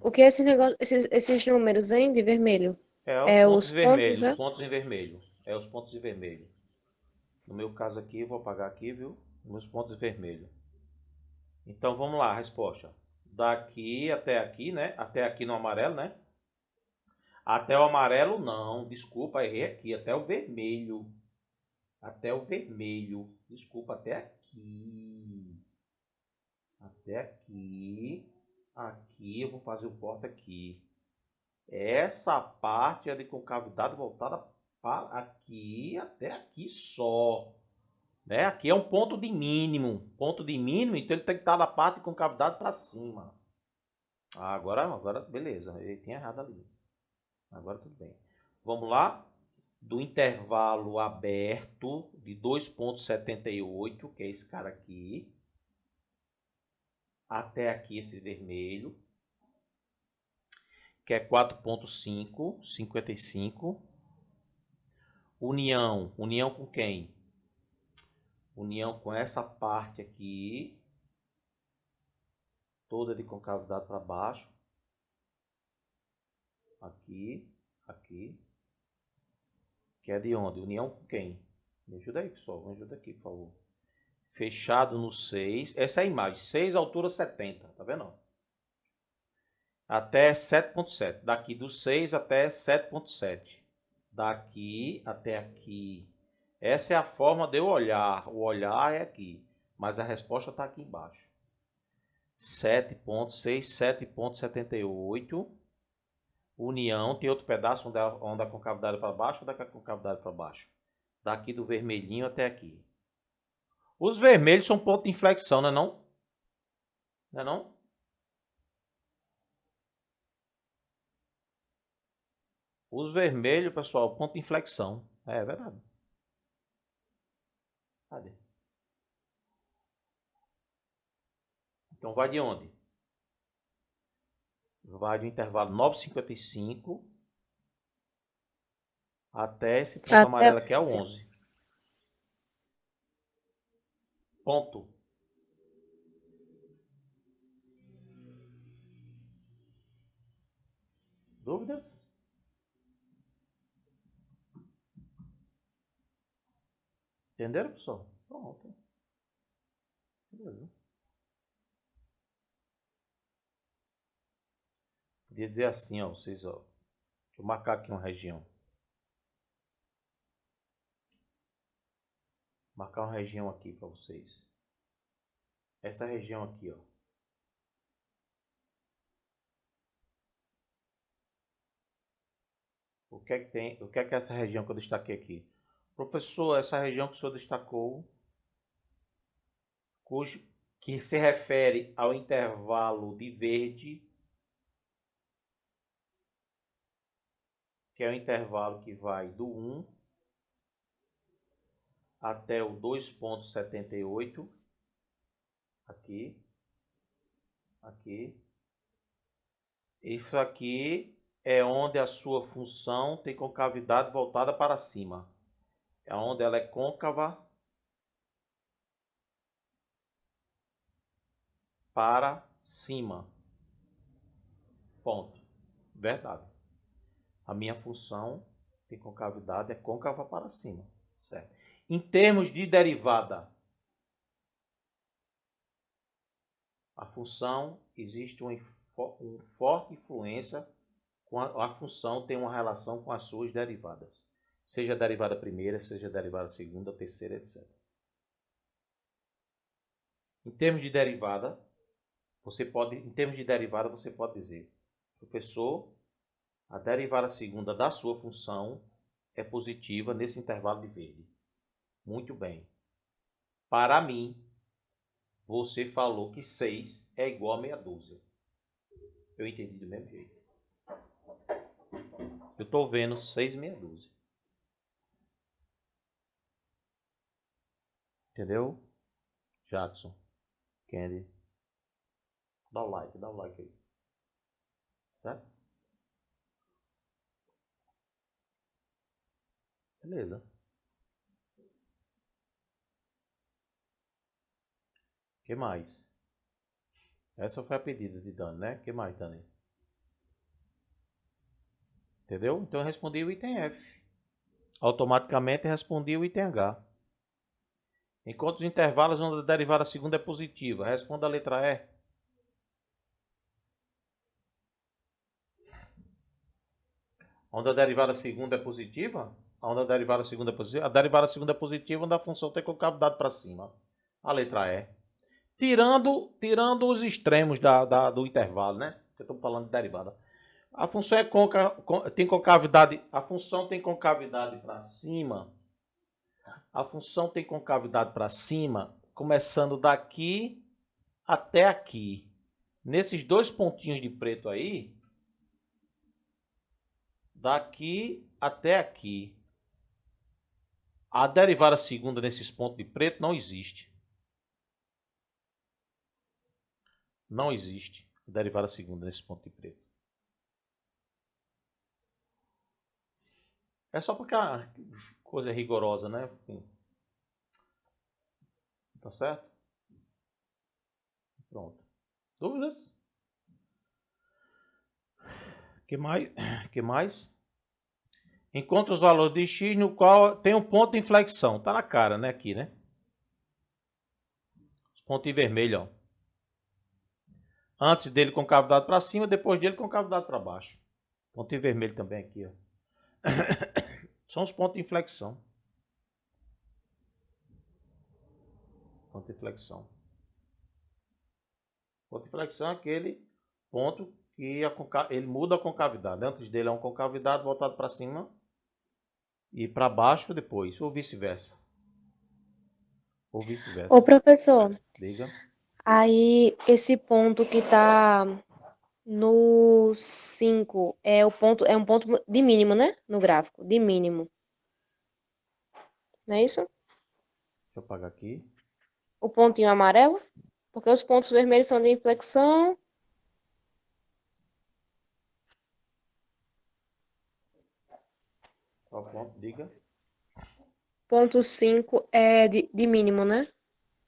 o que esse negócio, esses números, hein, de vermelho? Os É pontos os pontos, vermelhos, né? os pontos em vermelho. Os pontos em vermelho. No meu caso aqui, eu vou apagar aqui, viu? Meus pontos vermelhos. Então, vamos lá, a resposta. Daqui até aqui, né? Até aqui no amarelo, né? Até o amarelo, não. Desculpa, errei aqui. Até o vermelho. Até o vermelho. Desculpa, até aqui. Até aqui. Aqui, eu vou fazer o porta aqui. Essa parte é de concavidade voltada para aqui, até aqui só. Né? Aqui é um ponto de mínimo. Ponto de mínimo, então ele tem que estar da parte de concavidade para cima. Agora, beleza. Ele tinha errado ali. Agora tudo bem. Vamos lá. Do intervalo aberto de 2,78, que é esse cara aqui, até aqui esse vermelho, que é 4,5, 55. União com quem? União com essa parte aqui, toda de concavidade para baixo. Aqui, aqui. Que é de onde? União com quem? Me ajuda aí, pessoal. Me ajuda aqui, por favor. Fechado no 6. Essa é a imagem. 6, altura 70. Tá vendo? Até 7,7. Daqui do 6 até 7,7. Daqui até aqui. Essa é a forma de eu olhar. O olhar é aqui. Mas a resposta está aqui embaixo. 7,6, 7,78. União, tem outro pedaço onde a concavidade para baixo ou daqui a concavidade para baixo? Daqui do vermelhinho até aqui. Os vermelhos são ponto de inflexão, não é não? Não é não? Os vermelhos, pessoal, ponto de inflexão. É verdade. Cadê? Então vai de onde? Vai do intervalo 9,55 até esse ponto amarelo aqui é o 11. Ponto. Dúvidas? Entenderam, pessoal? Pronto. Beleza. Podia dizer assim, ó, vocês, ó. Deixa eu marcar aqui uma região. Marcar uma região aqui para vocês. Essa região aqui, ó. O que é que tem? O que é essa região que eu destaquei aqui? Professor, essa região que o senhor destacou, que se refere ao intervalo de verde, que é o intervalo que vai do 1 até o 2,78, aqui, aqui. Isso aqui é onde a sua função tem concavidade voltada para cima. É onde ela é côncava para cima. Ponto. Verdade. A minha função tem concavidade é côncava para cima. Certo? Em termos de derivada, a função existe uma forte influência com a função tem uma relação com as suas derivadas. Seja a derivada primeira, seja a derivada segunda, terceira, etc. Em termos de derivada, você pode dizer, professor, a derivada segunda da sua função é positiva nesse intervalo de verde. Muito bem. Para mim, você falou que 6 é igual a meia dúzia. Eu entendi do mesmo jeito. Eu estou vendo 6 meia dúzia. Entendeu? Jackson, Candy. Dá o like aí. Certo? Beleza. O que mais? Essa foi a pedida de Dani, né? O que mais, Dani? Entendeu? Então eu respondi o item F. Automaticamente respondi o item H. Enquanto os intervalos onde a derivada segunda é positiva, responda a letra E. Onde a derivada segunda é positiva? Onde a derivada segunda é positiva? A derivada segunda é positiva onde a função tem concavidade para cima. A letra E. Tirando os extremos do intervalo, né? Eu estou falando de derivada. A função tem concavidade. A função tem concavidade para cima. A função tem concavidade para cima, começando daqui até aqui. Nesses dois pontinhos de preto aí, daqui até aqui. A derivada segunda nesses pontos de preto não existe. Não existe a derivada segunda nesse ponto de preto. É só porque a coisa é rigorosa, né? Tá certo? Pronto. Dúvidas? Que mais? Encontre os valores de x no qual tem um ponto de inflexão. Tá na cara, né? Aqui, né? Os pontos em vermelho, ó. Antes dele concavidade para cima, depois dele concavidade para baixo. Ponto em vermelho também aqui, ó. São os pontos de inflexão. Ponto de inflexão. Ponto de inflexão é aquele ponto que ele muda a concavidade. Antes dele é uma concavidade voltado para cima e para baixo depois, ou vice-versa. Ô, professor, Diga. aí esse ponto que tá no 5 é um ponto de mínimo, né? No gráfico, de mínimo. Não é isso? Deixa eu apagar aqui. O pontinho amarelo? Porque os pontos vermelhos são de inflexão. Qual ponto? Diga. Ponto 5 é de mínimo, né?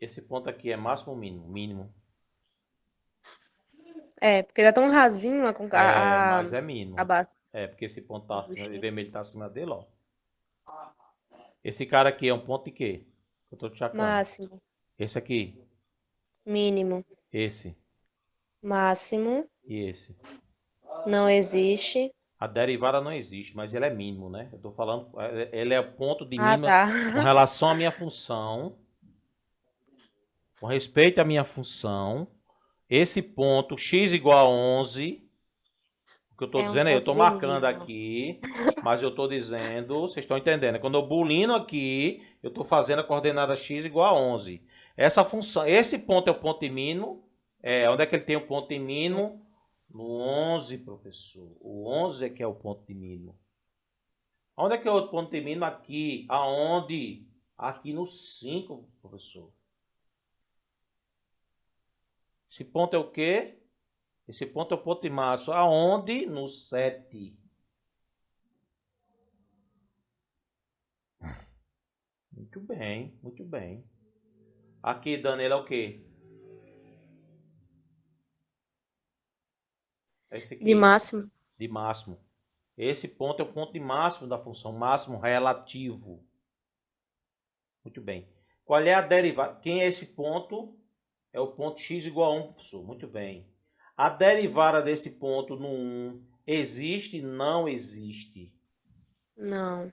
Esse ponto aqui é máximo ou mínimo? Mínimo. É, porque tá tão rasinho Mas é mínimo. a base. É, porque esse ponto tá acima, o vermelho tá acima dele, ó. Esse cara aqui é um ponto de quê? Eu tô te checando. Máximo, Esse aqui. mínimo, Esse. máximo, E esse. não existe. A derivada não existe, mas ele é mínimo, né? Eu tô falando, ele é ponto de Ah, mínimo tá. com relação à minha função. Com respeito à minha função. Esse ponto, x igual a 11. O que eu tô É um dizendo aí, eu tô ponto de marcando mínimo. aqui, mas eu tô dizendo, vocês estão entendendo? Quando eu bulino aqui, eu tô fazendo a coordenada x igual a 11. Essa função, esse ponto é o ponto de mínimo. Onde é que ele tem o ponto de mínimo? No 11, professor. O 11 é que é o ponto de mínimo. Onde é que é o outro ponto de mínimo? Aqui. Aonde? Aqui no 5, professor. Esse ponto é o quê? Esse ponto é o ponto de máximo. Aonde? No 7. Muito bem, muito bem. Aqui, Daniela, é o quê? É esse aqui. De máximo. De máximo. Esse ponto é o ponto de máximo da função. Máximo relativo. Muito bem. Qual é a derivada? Quem é esse ponto? É o ponto x igual a 1, professor. Muito bem. A derivada desse ponto no 1 existe? Não existe. Não.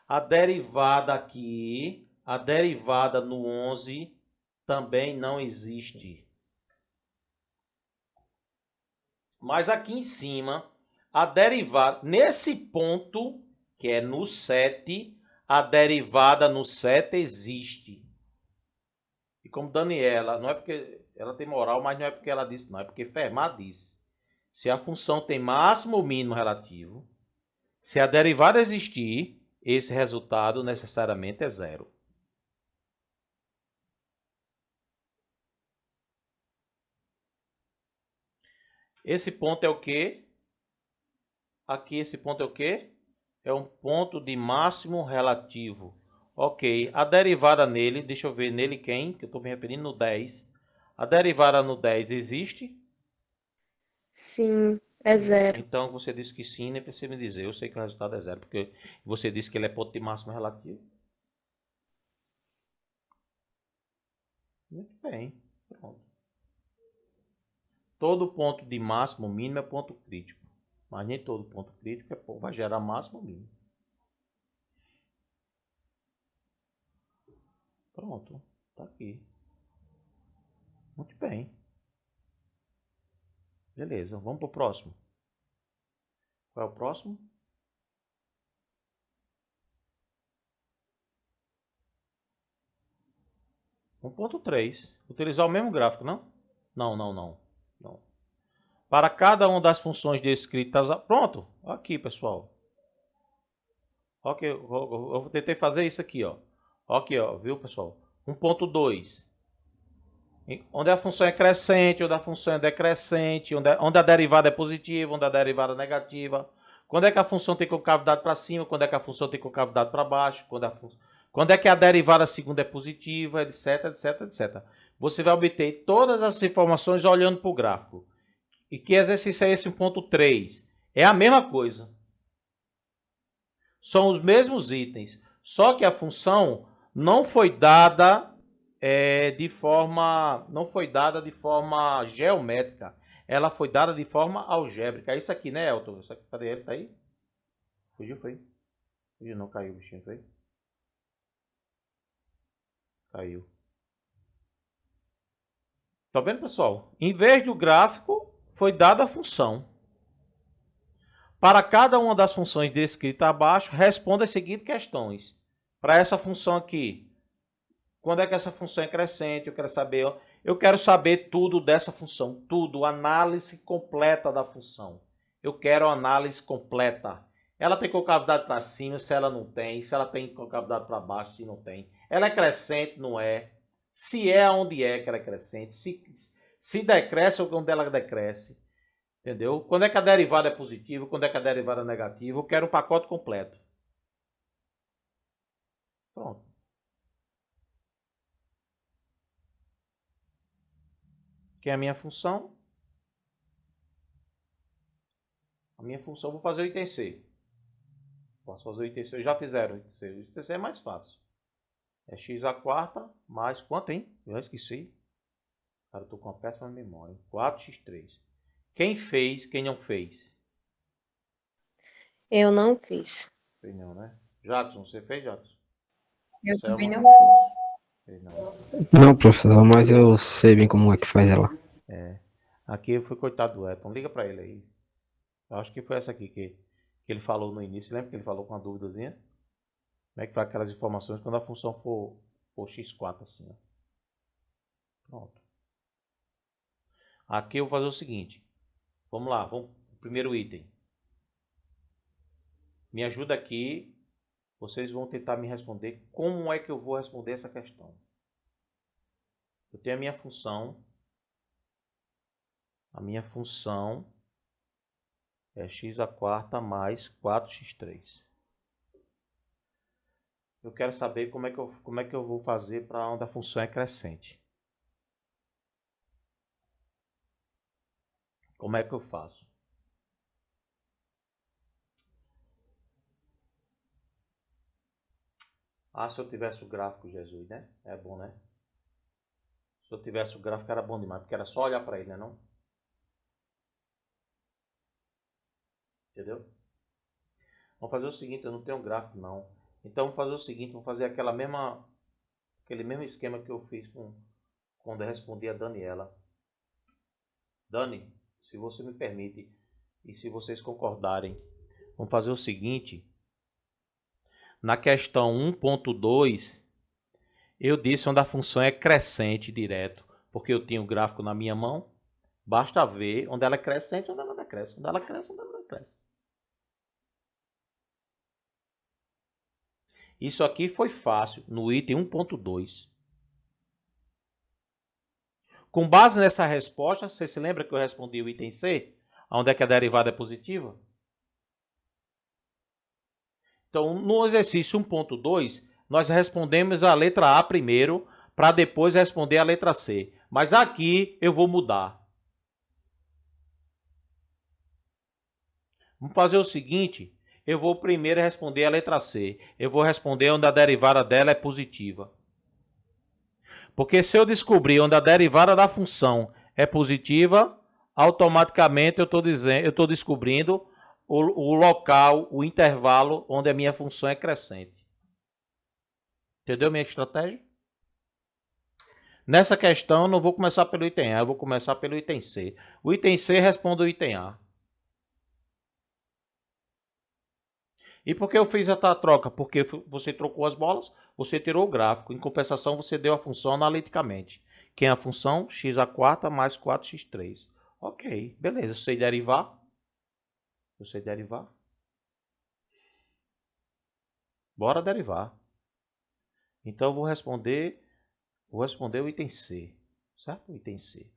A derivada aqui, a derivada no 11 também não existe. Mas aqui em cima, a derivada, nesse ponto, que é no 7, a derivada no 7 existe. E como Daniela, não é porque ela tem moral, mas não é porque ela disse, não, é porque Fermat disse. Se a função tem máximo ou mínimo relativo, se a derivada existir, esse resultado necessariamente é zero. Esse ponto é o quê? Aqui esse ponto é o quê? É um ponto de máximo relativo. Ok, a derivada nele, deixa eu ver nele quem, que eu estou me referindo no 10. A derivada no 10 existe? Sim, é zero. Então você disse que sim, nem precisa me dizer. Eu sei que o resultado é zero, porque você disse que ele é ponto de máximo relativo. Muito bem, pronto. Todo ponto de máximo mínimo é ponto crítico. Mas nem todo ponto crítico vai gerar máximo ou mínimo. Pronto, tá aqui. Muito bem. Beleza, vamos para o próximo. Qual é o próximo? Um ponto 3. Utilizar o mesmo gráfico, não? Não. Para cada uma das funções descritas... Pronto, aqui, pessoal. Ok, eu tentei fazer isso aqui, ó. Aqui, ó, viu, pessoal? 1.2. Onde a função é crescente, onde a função é decrescente, onde a derivada é positiva, onde a derivada é negativa. Quando é que a função tem concavidade para cima, quando é que a função tem concavidade para baixo, quando é que a derivada segunda é positiva, etc. Você vai obter todas as informações olhando para o gráfico. E que exercício é esse 1.3? É a mesma coisa. São os mesmos itens, só que a função não foi dada não foi dada de forma geométrica. Ela foi dada de forma algébrica. É isso aqui, né, Elton? Isso aqui, cadê ele? Tá aí? Fugiu, foi? Fugiu, não caiu o bichinho, foi? Caiu. Tá vendo, pessoal? Em vez do gráfico, foi dada a função. Para cada uma das funções descritas abaixo, responda as seguintes questões. Para essa função aqui, quando é que essa função é crescente? Eu quero saber tudo dessa função, tudo, análise completa da função. Eu quero análise completa. Ela tem concavidade para cima, se ela não tem, se ela tem concavidade para baixo, se não tem. Ela é crescente, não é? Se é, onde é que ela é crescente? Se decresce, onde ela decresce. Entendeu? Quando é que a derivada é positiva, quando é que a derivada é negativa? Eu quero um pacote completo. Pronto. Que é a minha função. A minha função, vou fazer o item C. Posso fazer o item C, já fizeram o item C. O item C é mais fácil. É x à quarta mais quanto, hein? Eu já esqueci. Cara, eu tô com uma péssima memória. 4x3. Quem fez, quem não fez? Eu não fiz. Fez não, né? Jackson, você fez, Jackson? Eu Selma? também não fiz. Fez não. Não, professor, mas eu sei bem como é que faz ela. Aqui eu fui coitado do Elton. Liga pra ele aí. Eu acho que foi essa aqui que ele falou no início. Lembra que ele falou com uma dúvidazinha? Como é que vai aquelas informações quando a função for x4 assim, ó. Pronto. Aqui eu vou fazer o seguinte. Vamos lá, vamos pro primeiro item. Me ajuda aqui. Vocês vão tentar me responder como é que eu vou responder essa questão. Eu tenho a minha função. A minha função é x² mais 4x3. Eu quero saber como é que eu vou fazer para onde a função é crescente. Como é que eu faço? Ah, se eu tivesse o gráfico, Jesus, né? É bom, né? Se eu tivesse o gráfico era bom demais, porque era só olhar para ele, né não? Entendeu? Vamos fazer o seguinte, eu não tenho gráfico não. Então vamos fazer o seguinte, vamos fazer aquele mesmo esquema que eu fiz quando eu respondi a Daniela. Dani, se você me permite e se vocês concordarem, vamos fazer o seguinte. Na questão 1.2, eu disse onde a função é crescente direto, porque eu tinha o gráfico na minha mão. Basta ver onde ela é crescente e onde ela decresce. Onde ela cresce, onde ela decresce. Isso aqui foi fácil no item 1.2. Com base nessa resposta, você se lembra que eu respondi o item C? Onde é que a derivada é positiva? Então, no exercício 1.2, nós respondemos a letra A primeiro, para depois responder a letra C. Mas aqui eu vou mudar. Vamos fazer o seguinte, eu vou primeiro responder a letra C. Eu vou responder onde a derivada dela é positiva. Porque se eu descobrir onde a derivada da função é positiva, automaticamente eu estou descobrindo o local, o intervalo onde a minha função é crescente. Entendeu minha estratégia? Nessa questão, eu não vou começar pelo item A, eu vou começar pelo item C. O item C responde o item A. E por que eu fiz essa troca? Porque você trocou as bolas, você tirou o gráfico. Em compensação, você deu a função analiticamente. Que é a função x² mais 4x3. Ok, beleza. Eu sei derivar. Eu sei derivar. Bora derivar. Então, eu vou responder o item C. Certo? O item C.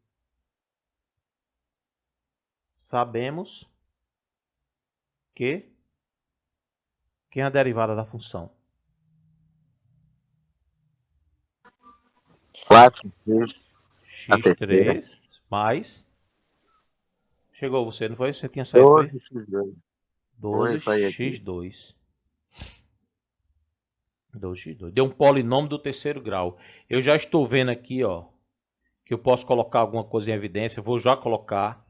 Sabemos que quem é a derivada da função? 4 vezes a terceira. x3 mais... Chegou você, não foi? Você tinha saído, foi? 12x2. 12x2. 12x2. Deu um polinômio do terceiro grau. Eu já estou vendo aqui, ó, que eu posso colocar alguma coisa em evidência. Vou já colocar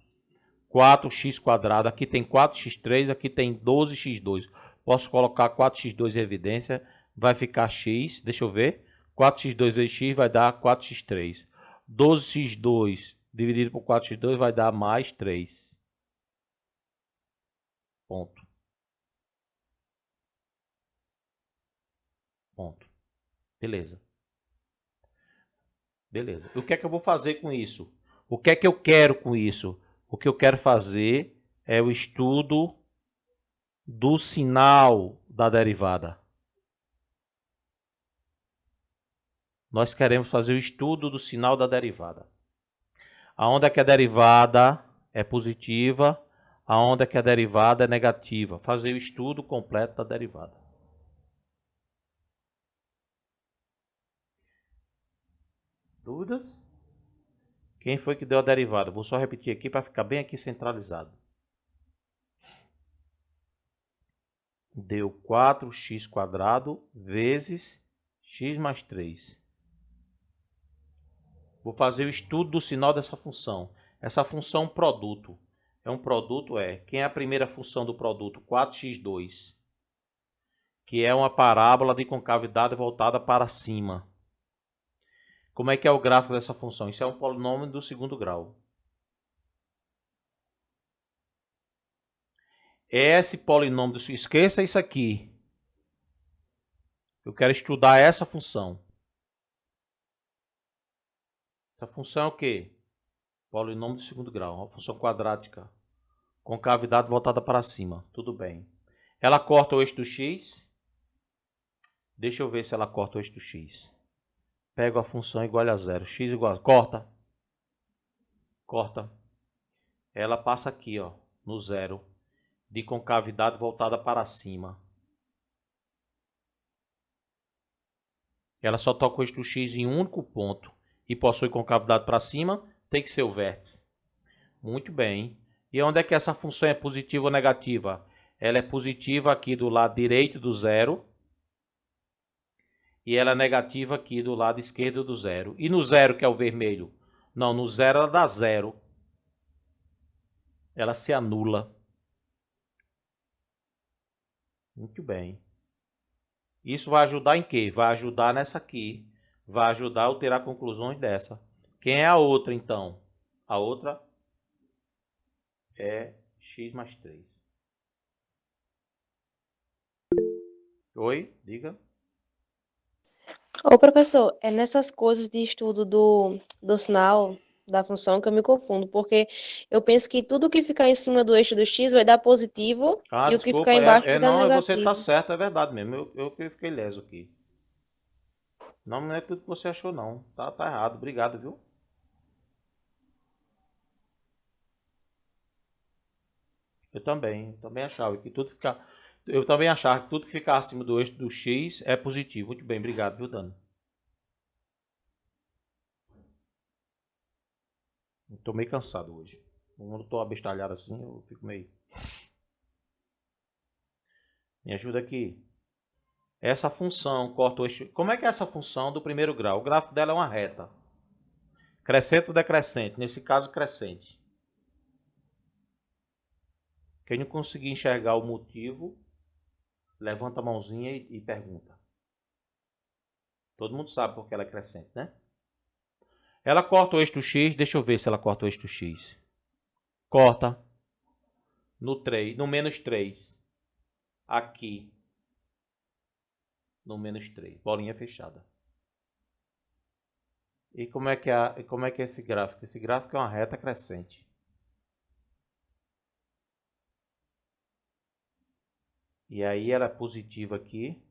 4x². Aqui tem 4x3, aqui tem 12x2. Posso colocar 4x2 em evidência. Vai ficar x. Deixa eu ver. 4x2 vezes x vai dar 4x3. 12x2 dividido por 4x2 vai dar mais 3. Ponto. Ponto. Beleza. Beleza. O que é que eu vou fazer com isso? O que é que eu quero com isso? O que eu quero fazer é o estudo do sinal da derivada. Nós queremos fazer o estudo do sinal da derivada. Aonde é que a derivada é positiva, aonde é que a derivada é negativa. Fazer o estudo completo da derivada. Dúvidas? Quem foi que deu a derivada? Vou só repetir aqui para ficar bem aqui centralizado. Deu 4x² vezes x mais 3. Vou fazer o estudo do sinal dessa função. Essa função é um produto. Quem é a primeira função do produto? 4x2. Que é uma parábola de concavidade voltada para cima. Como é que é o gráfico dessa função? Isso é um polinômio do segundo grau. Esse polinômio, esqueça isso aqui. Eu quero estudar essa função. Essa função é o quê? Polinômio do segundo grau, uma função quadrática. Concavidade voltada para cima. Tudo bem. Ela corta o eixo do x. Deixa eu ver se ela corta o eixo do x. Pego a função igual a zero. X igual a... Corta. Corta. ela passa aqui, ó, no zero, de concavidade voltada para cima. Ela só toca o eixo X em um único ponto e possui concavidade para cima, tem que ser o vértice. Muito bem. E onde é que essa função é positiva ou negativa? Ela é positiva aqui do lado direito do zero. E ela é negativa aqui do lado esquerdo do zero. E no zero, que é o vermelho? Não, no zero ela dá zero. Ela se anula. Muito bem. Isso vai ajudar em quê? Vai ajudar nessa aqui. Vai ajudar a tirar conclusões dessa. Quem é a outra, então? A outra é x mais 3. Oi, diga. Ô, professor, é nessas coisas de estudo do sinal, da função, que eu me confundo, porque eu penso que tudo que ficar em cima do eixo do X vai dar positivo e o que ficar Desculpa, embaixo vai dar não, você tá negativo. certo, é verdade mesmo. Eu que fiquei leso aqui. Não é tudo que você achou, não. Tá errado. Obrigado, viu? Eu também achava que tudo ficar. Eu também achava que tudo que ficar acima do eixo do X é positivo. Muito bem, obrigado, viu, Dani? Estou meio cansado hoje. Quando estou abestalhado assim, eu fico meio. Me ajuda aqui. Essa função corta o eixo. Como é que é essa função do primeiro grau? O gráfico dela é uma reta. Crescente ou decrescente? Nesse caso, crescente. Quem não conseguir enxergar o motivo, levanta a mãozinha e pergunta. Todo mundo sabe porque ela é crescente, né? Ela corta o eixo do X. Deixa eu ver se ela corta o eixo do X. Corta. No 3, no menos 3. Aqui. No menos 3. Bolinha fechada. E como é que é esse gráfico? Esse gráfico é uma reta crescente. E aí ela é positiva aqui.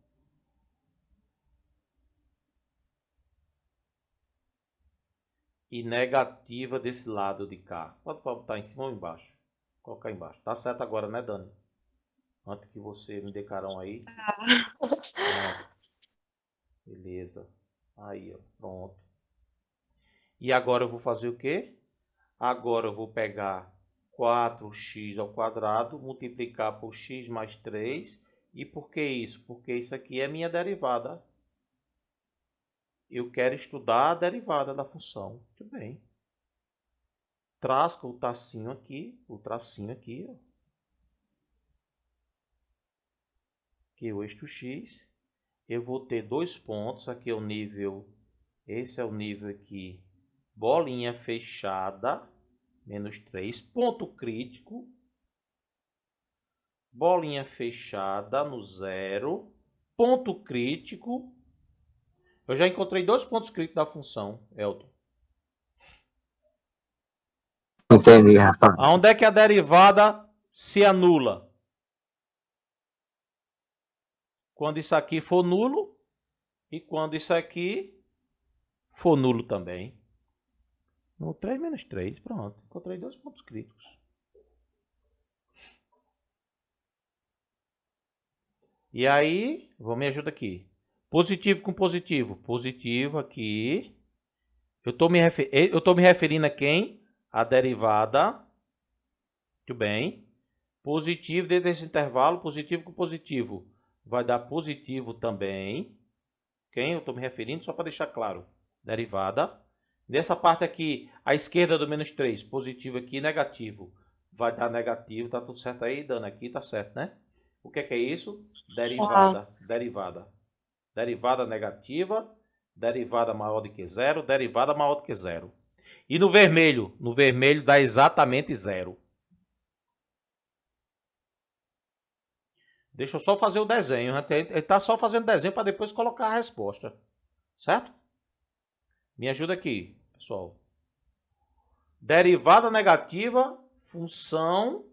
E negativa desse lado de cá. Pode botar em cima ou embaixo? Vou colocar embaixo. Tá certo agora, né, Dani? Antes que você me dê carão aí. Pronto. Beleza. Aí, ó. Pronto. E agora eu vou fazer o quê? Agora eu vou pegar 4x ao quadrado, multiplicar por x mais 3. E por que isso? Porque isso aqui é minha derivada. Eu quero estudar a derivada da função. Muito bem. Traço o tracinho aqui. Ó. Aqui o eixo x. Eu vou ter dois pontos. Aqui é o nível. Esse é o nível aqui. Bolinha fechada. Menos 3. Ponto crítico. Bolinha fechada no zero. Ponto crítico. Eu já encontrei dois pontos críticos da função, Elton. Entendi, rapaz. Aonde é que a derivada se anula? Quando isso aqui for nulo e quando isso aqui for nulo também. No 3 menos 3, pronto. Encontrei dois pontos críticos. E aí, me ajuda aqui. Positivo com positivo. Positivo aqui. Eu estou me referindo a quem? A derivada. Muito bem. Positivo dentro desse intervalo. Positivo com positivo. Vai dar positivo também. Quem eu estou me referindo? Só para deixar claro. Derivada. Nessa parte aqui, à esquerda do menos 3. Positivo aqui, negativo. Vai dar negativo. Tá tudo certo aí, Dana? Aqui tá certo, né? O que é isso? Derivada. Derivada. Derivada negativa, derivada maior do que zero, derivada maior do que zero. E no vermelho? No vermelho dá exatamente zero. Deixa eu só fazer o desenho. Ele está só fazendo desenho para depois colocar a resposta. Certo? Me ajuda aqui, pessoal. Derivada negativa, função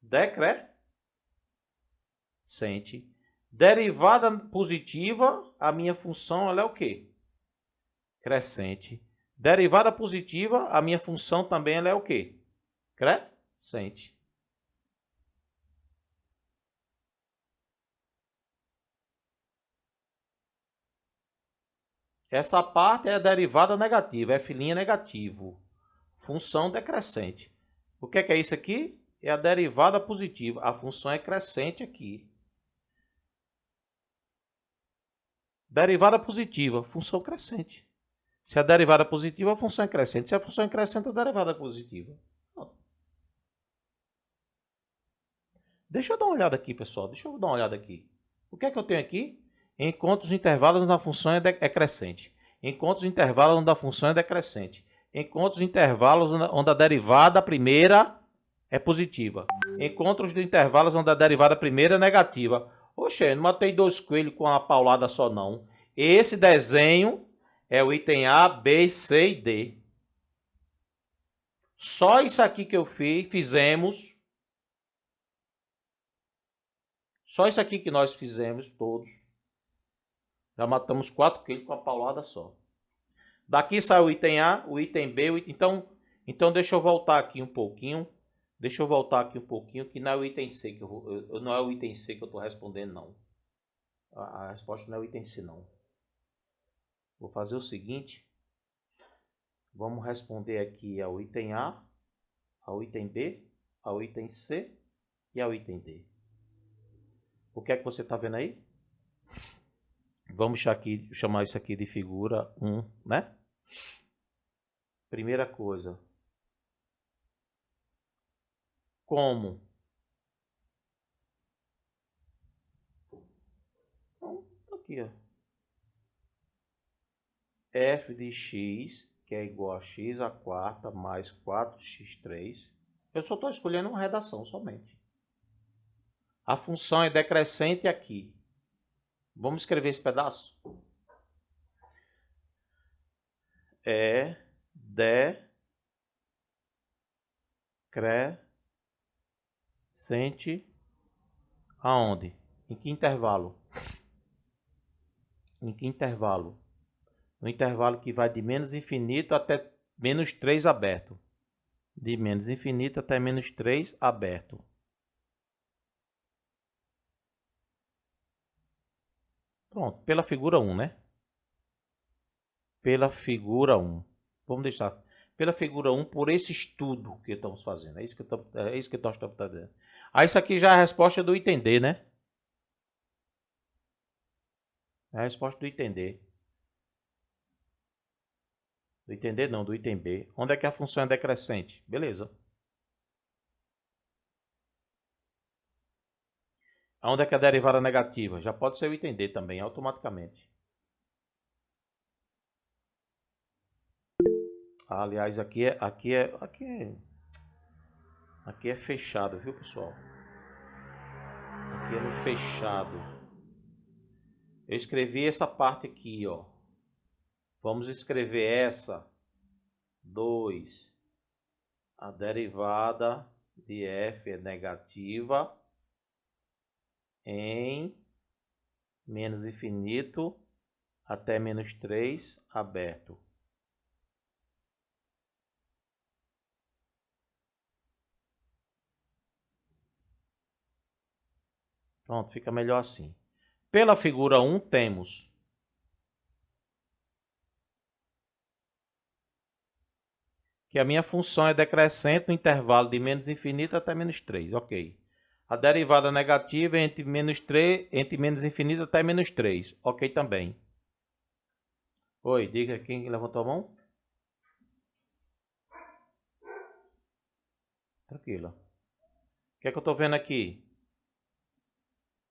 decrescente. Derivada positiva, a minha função ela é o quê? Crescente. Derivada positiva, a minha função também ela é o quê? crescente. Essa parte é a derivada negativa, f' negativo. Função decrescente. O que é isso aqui? É a derivada positiva. A função é crescente aqui. Derivada positiva, função crescente. Se a derivada é positiva, a função é crescente. Se a função é crescente, a derivada é positiva. Deixa eu dar uma olhada aqui, pessoal. Deixa eu dar uma olhada aqui. O que é que eu tenho aqui? Enquanto os intervalos da função é crescente. Enquanto os intervalos onde a função é decrescente. Enquanto os intervalos onde a derivada primeira é positiva. Enquanto os intervalos onde a derivada primeira é negativa. Oxe, não matei 2 coelhos com uma paulada só, não. Esse desenho é o item A, B, C e D. Só isso aqui que eu fizemos. Só isso aqui que nós fizemos, todos. Já matamos 4 coelhos com uma paulada só. Daqui sai o item A, o item B. Então deixa eu voltar aqui um pouquinho. Que não é o item C que não é o item C que eu estou respondendo, não. A resposta não é o item C, não. Vou fazer o seguinte. Vamos responder aqui ao item A, ao item B, ao item C e ao item D. O que é que você está vendo aí? Vamos chamar isso aqui de figura 1, né? Primeira coisa. Como? Então, aqui, ó. F de x, que é igual a x à quarta mais 4x3. Eu só estou escolhendo uma redação somente. A função é decrescente aqui. Vamos escrever esse pedaço? É decrescente aonde? Em que intervalo? Em que intervalo? No intervalo que vai de menos infinito até menos 3 aberto. De menos infinito até menos 3 aberto. Pronto, pela figura 1, né? Pela figura 1. Vamos deixar pela figura 1 por esse estudo que estamos fazendo. É isso que nós estamos fazendo. Ah, isso aqui já é a resposta do item D, né? É a resposta do item D. Do item D não, do item B. Onde é que a função é decrescente? Beleza. Onde é que a derivada negativa? Já pode ser o item D também, automaticamente. Aliás, aqui é fechado, viu, pessoal? Aqui é no fechado. Eu escrevi essa parte aqui, ó. Vamos escrever essa 2. A derivada de f é negativa em menos infinito até menos 3 aberto. Pronto, fica melhor assim. Pela figura 1 temos que a minha função é decrescente no intervalo de menos infinito até menos 3. Ok. A derivada negativa é entre menos infinito até menos 3. Ok também. Oi, diga quem levantou a mão. Tranquilo. O que é que eu estou vendo aqui?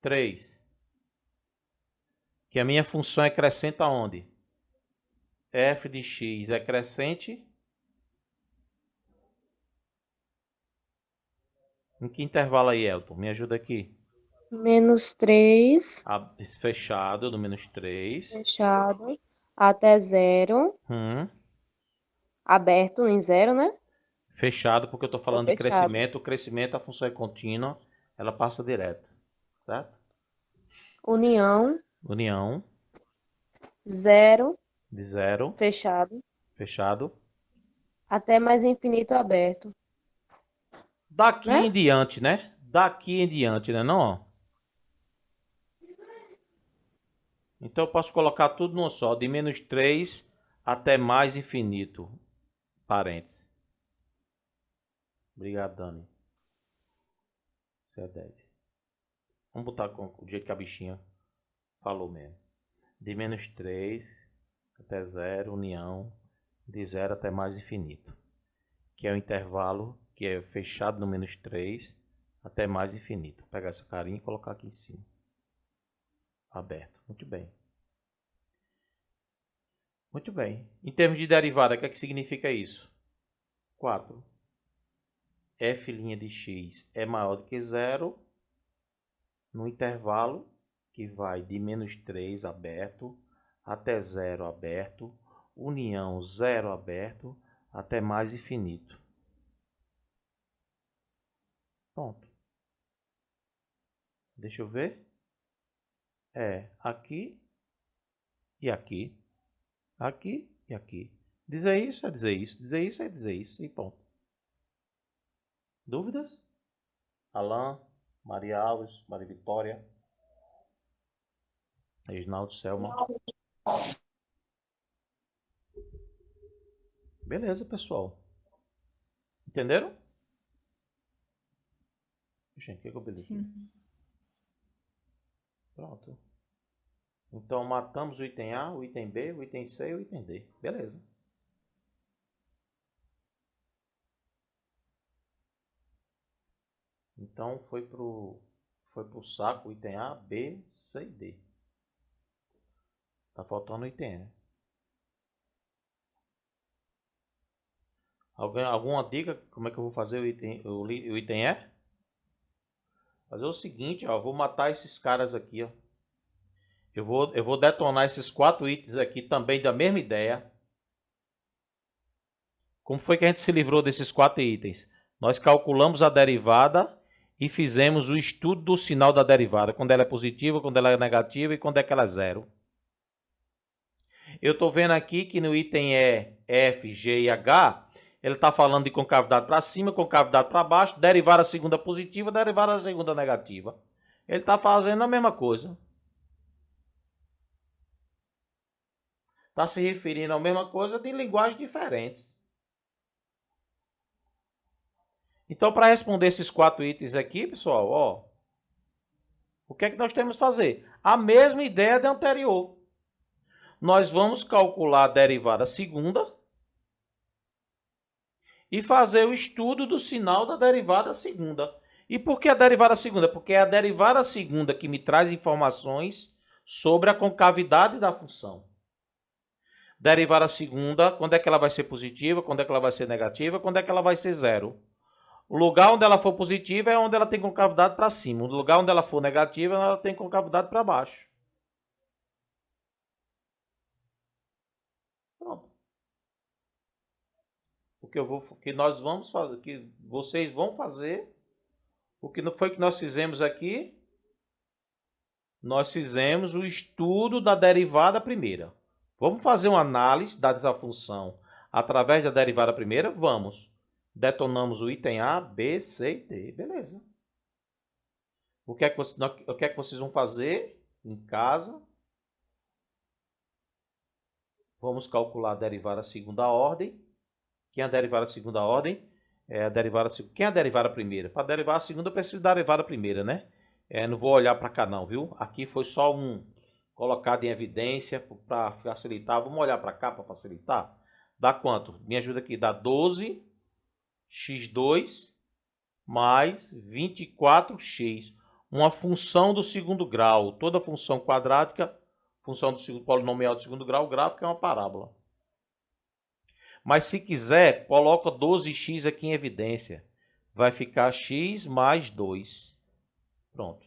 3. Que a minha função é crescente aonde? F de x é crescente. Em que intervalo aí, Elton? Me ajuda aqui. Menos 3. Fechado, no menos 3. Fechado. Até 0. Aberto em 0, né? Fechado, porque eu estou falando de fechado. crescimento. O crescimento, a função é contínua. Ela passa direto. Certo? União. 0. De 0. Fechado. Fechado. Até mais infinito aberto. Daqui né? em diante, né? Daqui em diante, né? Não? Então eu posso colocar tudo num só. De menos 3 até mais infinito. Parênteses. Obrigado, Dani. Isso é 10. Vamos botar com o jeito que a bichinha falou mesmo. De menos 3 até 0, união. De 0 até mais infinito. Que é o intervalo que é fechado no menos 3 até mais infinito. Vou pegar essa carinha e colocar aqui em cima. Aberto. Muito bem. Muito bem. Em termos de derivada, o que é que significa isso? 4. F' de x é maior do que 0 no intervalo que vai de menos 3 aberto até 0 aberto, união 0 aberto até mais infinito. Pronto. Deixa eu ver. É aqui e aqui. Aqui e aqui. Dizer isso é dizer isso. Dizer isso é dizer isso. E ponto. Dúvidas? Alain, Maria Alves, Maria Vitória, Reginaldo, Selma. Beleza, pessoal. Entenderam? Gente, o que eu beleza? Sim. Pronto. Então matamos o item A, o item B, o item C e o item D. Beleza. Então foi pro saco o item A, B, C e D. Tá faltando o item E. Alguma dica como é que eu vou fazer o item E? Fazer o seguinte, ó, eu vou matar esses caras aqui, ó. Eu vou detonar esses 4 itens aqui também da mesma ideia. Como foi que a gente se livrou desses 4 itens? Nós calculamos a derivada e fizemos o estudo do sinal da derivada, quando ela é positiva, quando ela é negativa e quando é que ela é zero. Eu estou vendo aqui que no item E, F, G e H, ele está falando de concavidade para cima, concavidade para baixo, derivada segunda positiva, derivada segunda negativa. Ele está fazendo a mesma coisa. Está se referindo à mesma coisa de linguagens diferentes. Então, para responder esses 4 itens aqui, pessoal, ó, o que é que nós temos que fazer? A mesma ideia da anterior. Nós vamos calcular a derivada segunda e fazer o estudo do sinal da derivada segunda. E por que a derivada segunda? Porque é a derivada segunda que me traz informações sobre a concavidade da função. Derivada segunda, quando é que ela vai ser positiva, quando é que ela vai ser negativa, quando é que ela vai ser zero. O lugar onde ela for positiva é onde ela tem concavidade para cima. O lugar onde ela for negativa, ela tem concavidade para baixo. Pronto. Que nós vamos fazer, que vocês vão fazer, o que não foi que nós fizemos aqui? Nós fizemos o estudo da derivada primeira. Vamos fazer uma análise dessa função através da derivada primeira? Vamos. Detonamos o item A, B, C e D. Beleza. O que é que vocês vão fazer em casa? Vamos calcular a derivada segunda ordem. Quem é a derivada segunda ordem? É a derivada, quem é a derivada primeira? Para derivar a segunda, eu preciso da derivada primeira, né? Não vou olhar para cá não, viu? Aqui foi só um colocado em evidência para facilitar. Vamos olhar para cá para facilitar? Dá quanto? Me ajuda aqui. Dá 12x2 mais 24x. Uma função do segundo grau. Toda função quadrática, função do segundo polinomial do segundo grau, gráfico é uma parábola. Mas se quiser, coloca 12x aqui em evidência. Vai ficar x mais 2. Pronto.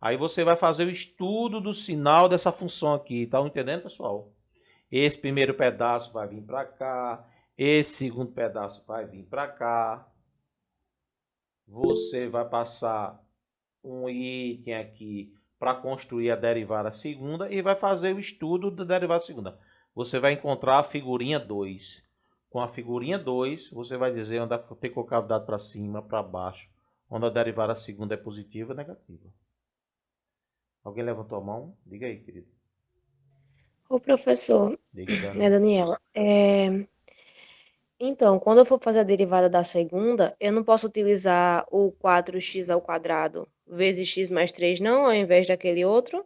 Aí você vai fazer o estudo do sinal dessa função aqui. Tá entendendo, pessoal? Esse primeiro pedaço vai vir para cá. Esse segundo pedaço vai vir para cá. Você vai passar um item aqui para construir a derivada segunda e vai fazer o estudo da derivada segunda. Você vai encontrar a figurinha 2. com a figurinha 2, você vai dizer onde tem que colocar o dado para cima, para baixo, onde a derivada segunda é positiva ou negativa. Alguém levantou a mão? Diga aí, querido. O professor, Diga, né, Daniela? Então, quando eu for fazer a derivada da segunda, eu não posso utilizar o 4x ao quadrado vezes x mais 3, não, ao invés daquele outro?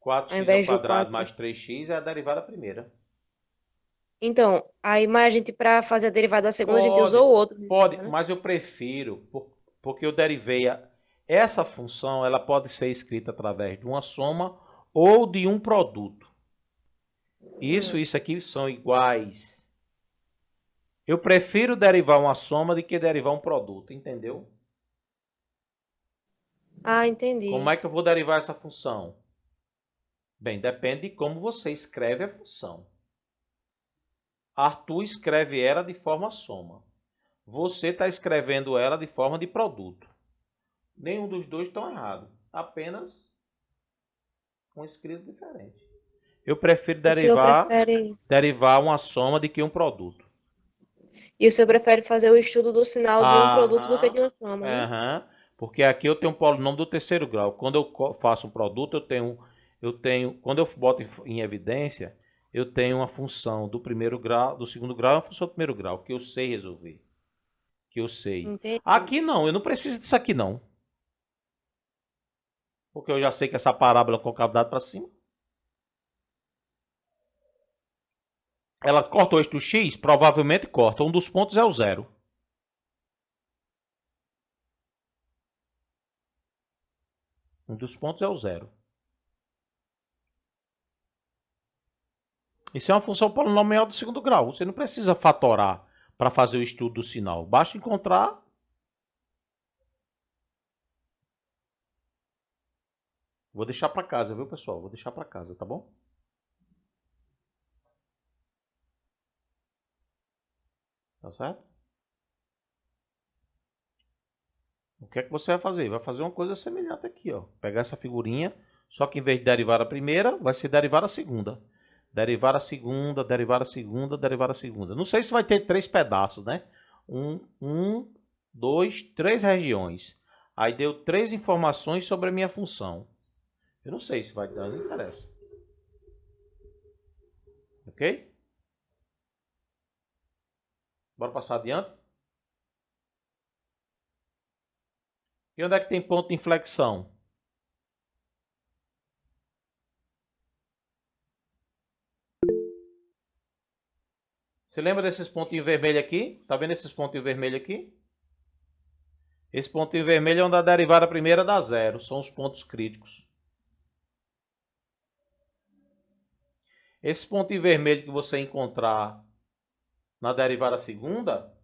Ao 4x ao invés do quadrado 4. mais 3x é a derivada primeira. Então, aí, mas a gente, para fazer a derivada da segunda, a gente Pode, usou o outro, pode, né? mas eu prefiro, porque eu derivei essa função, ela pode ser escrita através de uma soma ou de um produto. Isso aqui são iguais. Eu prefiro derivar uma soma do que derivar um produto, entendeu? Ah, entendi. Como é que eu vou derivar essa função? Bem, depende de como você escreve a função. Arthur escreve ela de forma soma. Você está escrevendo ela de forma de produto. Nenhum dos dois estão errados. Apenas um escrito diferente. Eu prefiro O senhor prefere... derivar uma soma do que um produto. E o senhor prefere fazer o estudo do sinal de um produto do que de uma soma, né? Aham. Porque aqui eu tenho um polinômio do terceiro grau. Quando eu faço um produto, quando eu boto em evidência, eu tenho uma função do primeiro grau, do segundo grau e uma função do primeiro grau, que eu sei resolver. Que eu sei. Entendi. Aqui não, eu não preciso disso aqui não. Porque eu já sei que essa parábola com o dado para cima. Ela corta o eixo do x? Provavelmente corta. Um dos pontos é o zero. Um dos pontos é o zero. Isso é uma função polinomial do segundo grau. Você não precisa fatorar para fazer o estudo do sinal. Basta encontrar. Vou deixar para casa, viu, pessoal? Vou deixar para casa, tá bom? Tá certo? O que é que você vai fazer? Vai fazer uma coisa semelhante aqui, ó. Pegar essa figurinha, só que em vez de derivar a primeira, vai ser derivar a segunda. Derivar a segunda, derivar a segunda, derivar a segunda. Não sei se vai ter 3 pedaços, né? 2, 3 regiões. Aí deu 3 informações sobre a minha função. Eu não sei se vai dar, não interessa. Ok? Bora passar adiante? E onde é que tem ponto de inflexão? Você lembra desses pontinhos vermelhos aqui? Tá vendo esses pontinhos vermelhos aqui? Esse pontinho vermelho é onde a derivada primeira dá zero. São os pontos críticos. Esse pontinho vermelho que você encontrar na derivada segunda,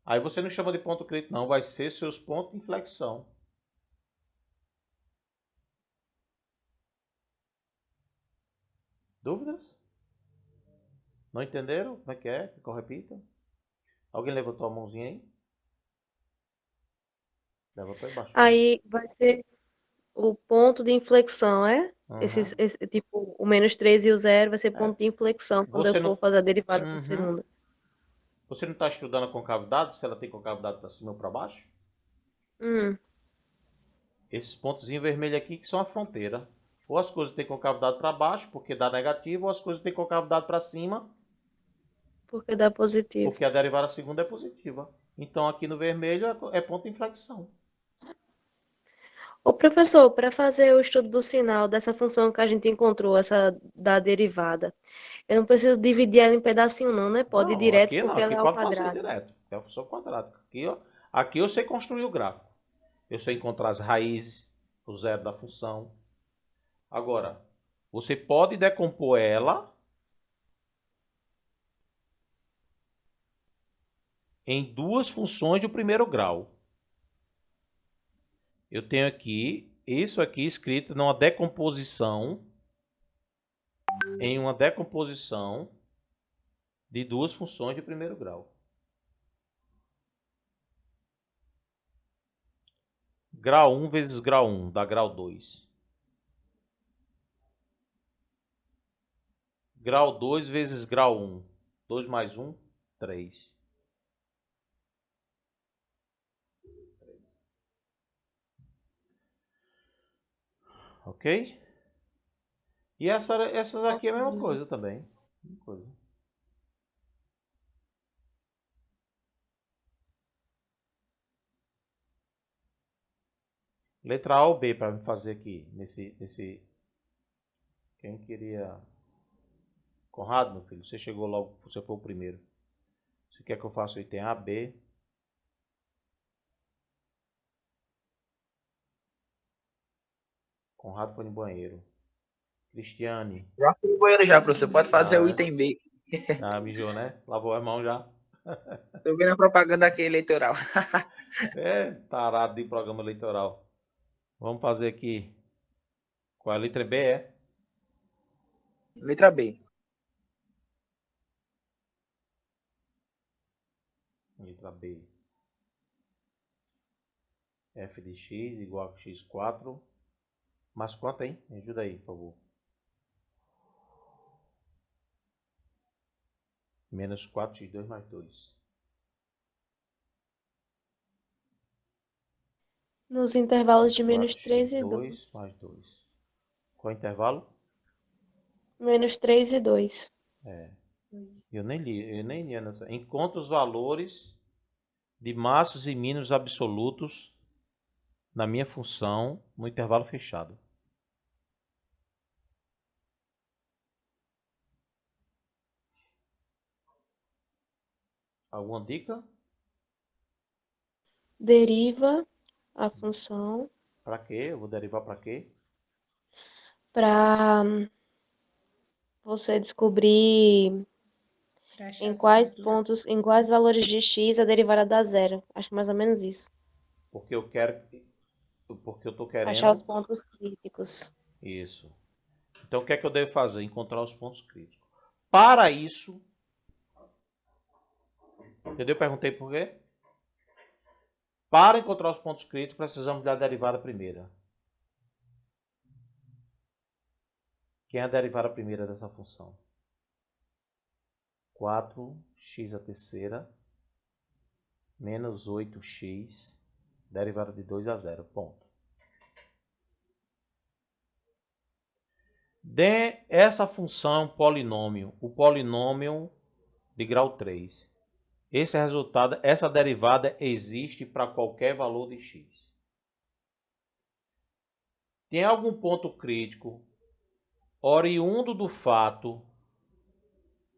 aí você não chama de ponto crítico, não. Vai ser seus pontos de inflexão. Dúvidas? Não entenderam? Como é que é? Que eu repita? Alguém levantou a mãozinha aí? Levantou embaixo. Aí vai ser o ponto de inflexão, é? Uhum. Tipo, o menos 3 e o 0 vai ser ponto de inflexão quando eu for fazer a derivada da segunda. Você não está estudando a concavidade? Se ela tem concavidade para cima ou para baixo? Esses pontos vermelhos aqui que são a fronteira. Ou as coisas têm concavidade para baixo, porque dá negativo, ou as coisas têm concavidade para cima, porque dá positivo. Porque a derivada segunda é positiva. Então aqui no vermelho é ponto de inflexão. Ô professor, para fazer o estudo do sinal dessa função que a gente encontrou, essa da derivada, eu não preciso dividir ela em pedacinho não, né? Pode ir direto porque ela é ao Aqui pode fazer quadrado. direto. É a função quadrática. Aqui eu sei construir o gráfico. Eu sei encontrar as raízes, o zero da função. Agora, você pode decompor ela em duas funções do primeiro grau. Eu tenho aqui, isso aqui escrito em uma decomposição de duas funções de primeiro grau. Grau 1 vezes grau 1 dá grau 2. Grau 2 vezes grau 1 2 mais 1, 3. Ok? E essas aqui é a mesma coisa também. Mesma coisa. Letra A ou B para me fazer aqui nesse. Quem queria? Conrado, meu filho, você chegou logo, você foi o primeiro. Você quer que eu faça o item A, B? Conrado foi no banheiro. Cristiane. Já fui no banheiro já, professor. Pode fazer o item B. Mijou, né? Lavou as mãos já. Tô vendo a propaganda aqui eleitoral. Tarado de programa eleitoral. Vamos fazer aqui. Qual é a letra B? É? Letra B. Letra B. F de x igual a x4. Mais quanto, hein? Me ajuda aí, por favor. Menos 4x2 mais 2. Nos intervalos de menos 3 e 2. 2 mais 2. Qual é o intervalo? Menos 3 e 2. Eu nem li nessa. Encontra os valores de máximos e mínimos absolutos na minha função no intervalo fechado. Alguma dica? Deriva a função Para quê? Eu vou derivar para quê? para você descobrir em quais pontos, em quais valores de x a derivada dá zero. Acho que mais ou menos isso. Porque eu quero. Porque eu estou querendo. Achar os pontos críticos. Isso. Então o que é que eu devo fazer? Encontrar os pontos críticos. Para isso. Entendeu? Perguntei por quê? Para encontrar os pontos críticos, precisamos da derivada primeira. Quem é a derivada primeira dessa função? 4x a terceira menos 8x, derivada de 2 a 0. Ponto. Dê essa função polinômio, o polinômio de grau 3. Esse resultado, essa derivada existe para qualquer valor de x. Tem algum ponto crítico oriundo do fato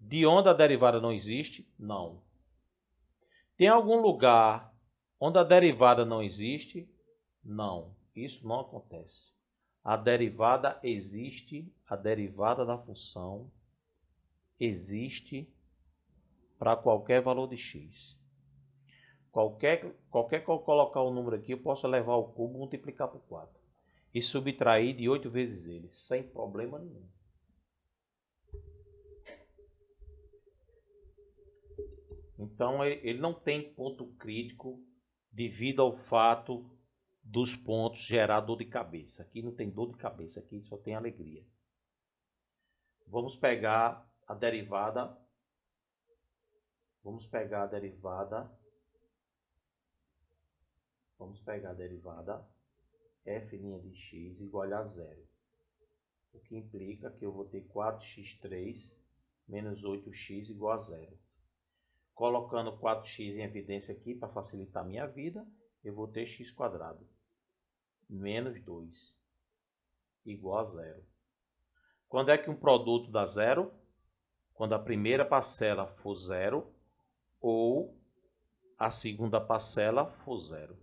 de onde a derivada não existe? Não. Tem algum lugar onde a derivada não existe? Não. Isso não acontece. A derivada existe, a derivada da função existe para qualquer valor de x. Qualquer que eu colocar o número aqui, eu posso levar ao cubo, multiplicar por 4. E subtrair de 8 vezes ele, sem problema nenhum. Então, ele não tem ponto crítico devido ao fato dos pontos gerar dor de cabeça. Aqui não tem dor de cabeça, aqui só tem alegria. Vamos pegar a derivada. Vamos pegar a derivada f' de x igual a 0. O que implica que eu vou ter 4x3 menos 8x igual a 0. Colocando 4x em evidência aqui para facilitar a minha vida, eu vou ter x² menos 2 igual a 0. Quando é que um produto dá 0? Quando a primeira parcela for 0 ou a segunda parcela for 0.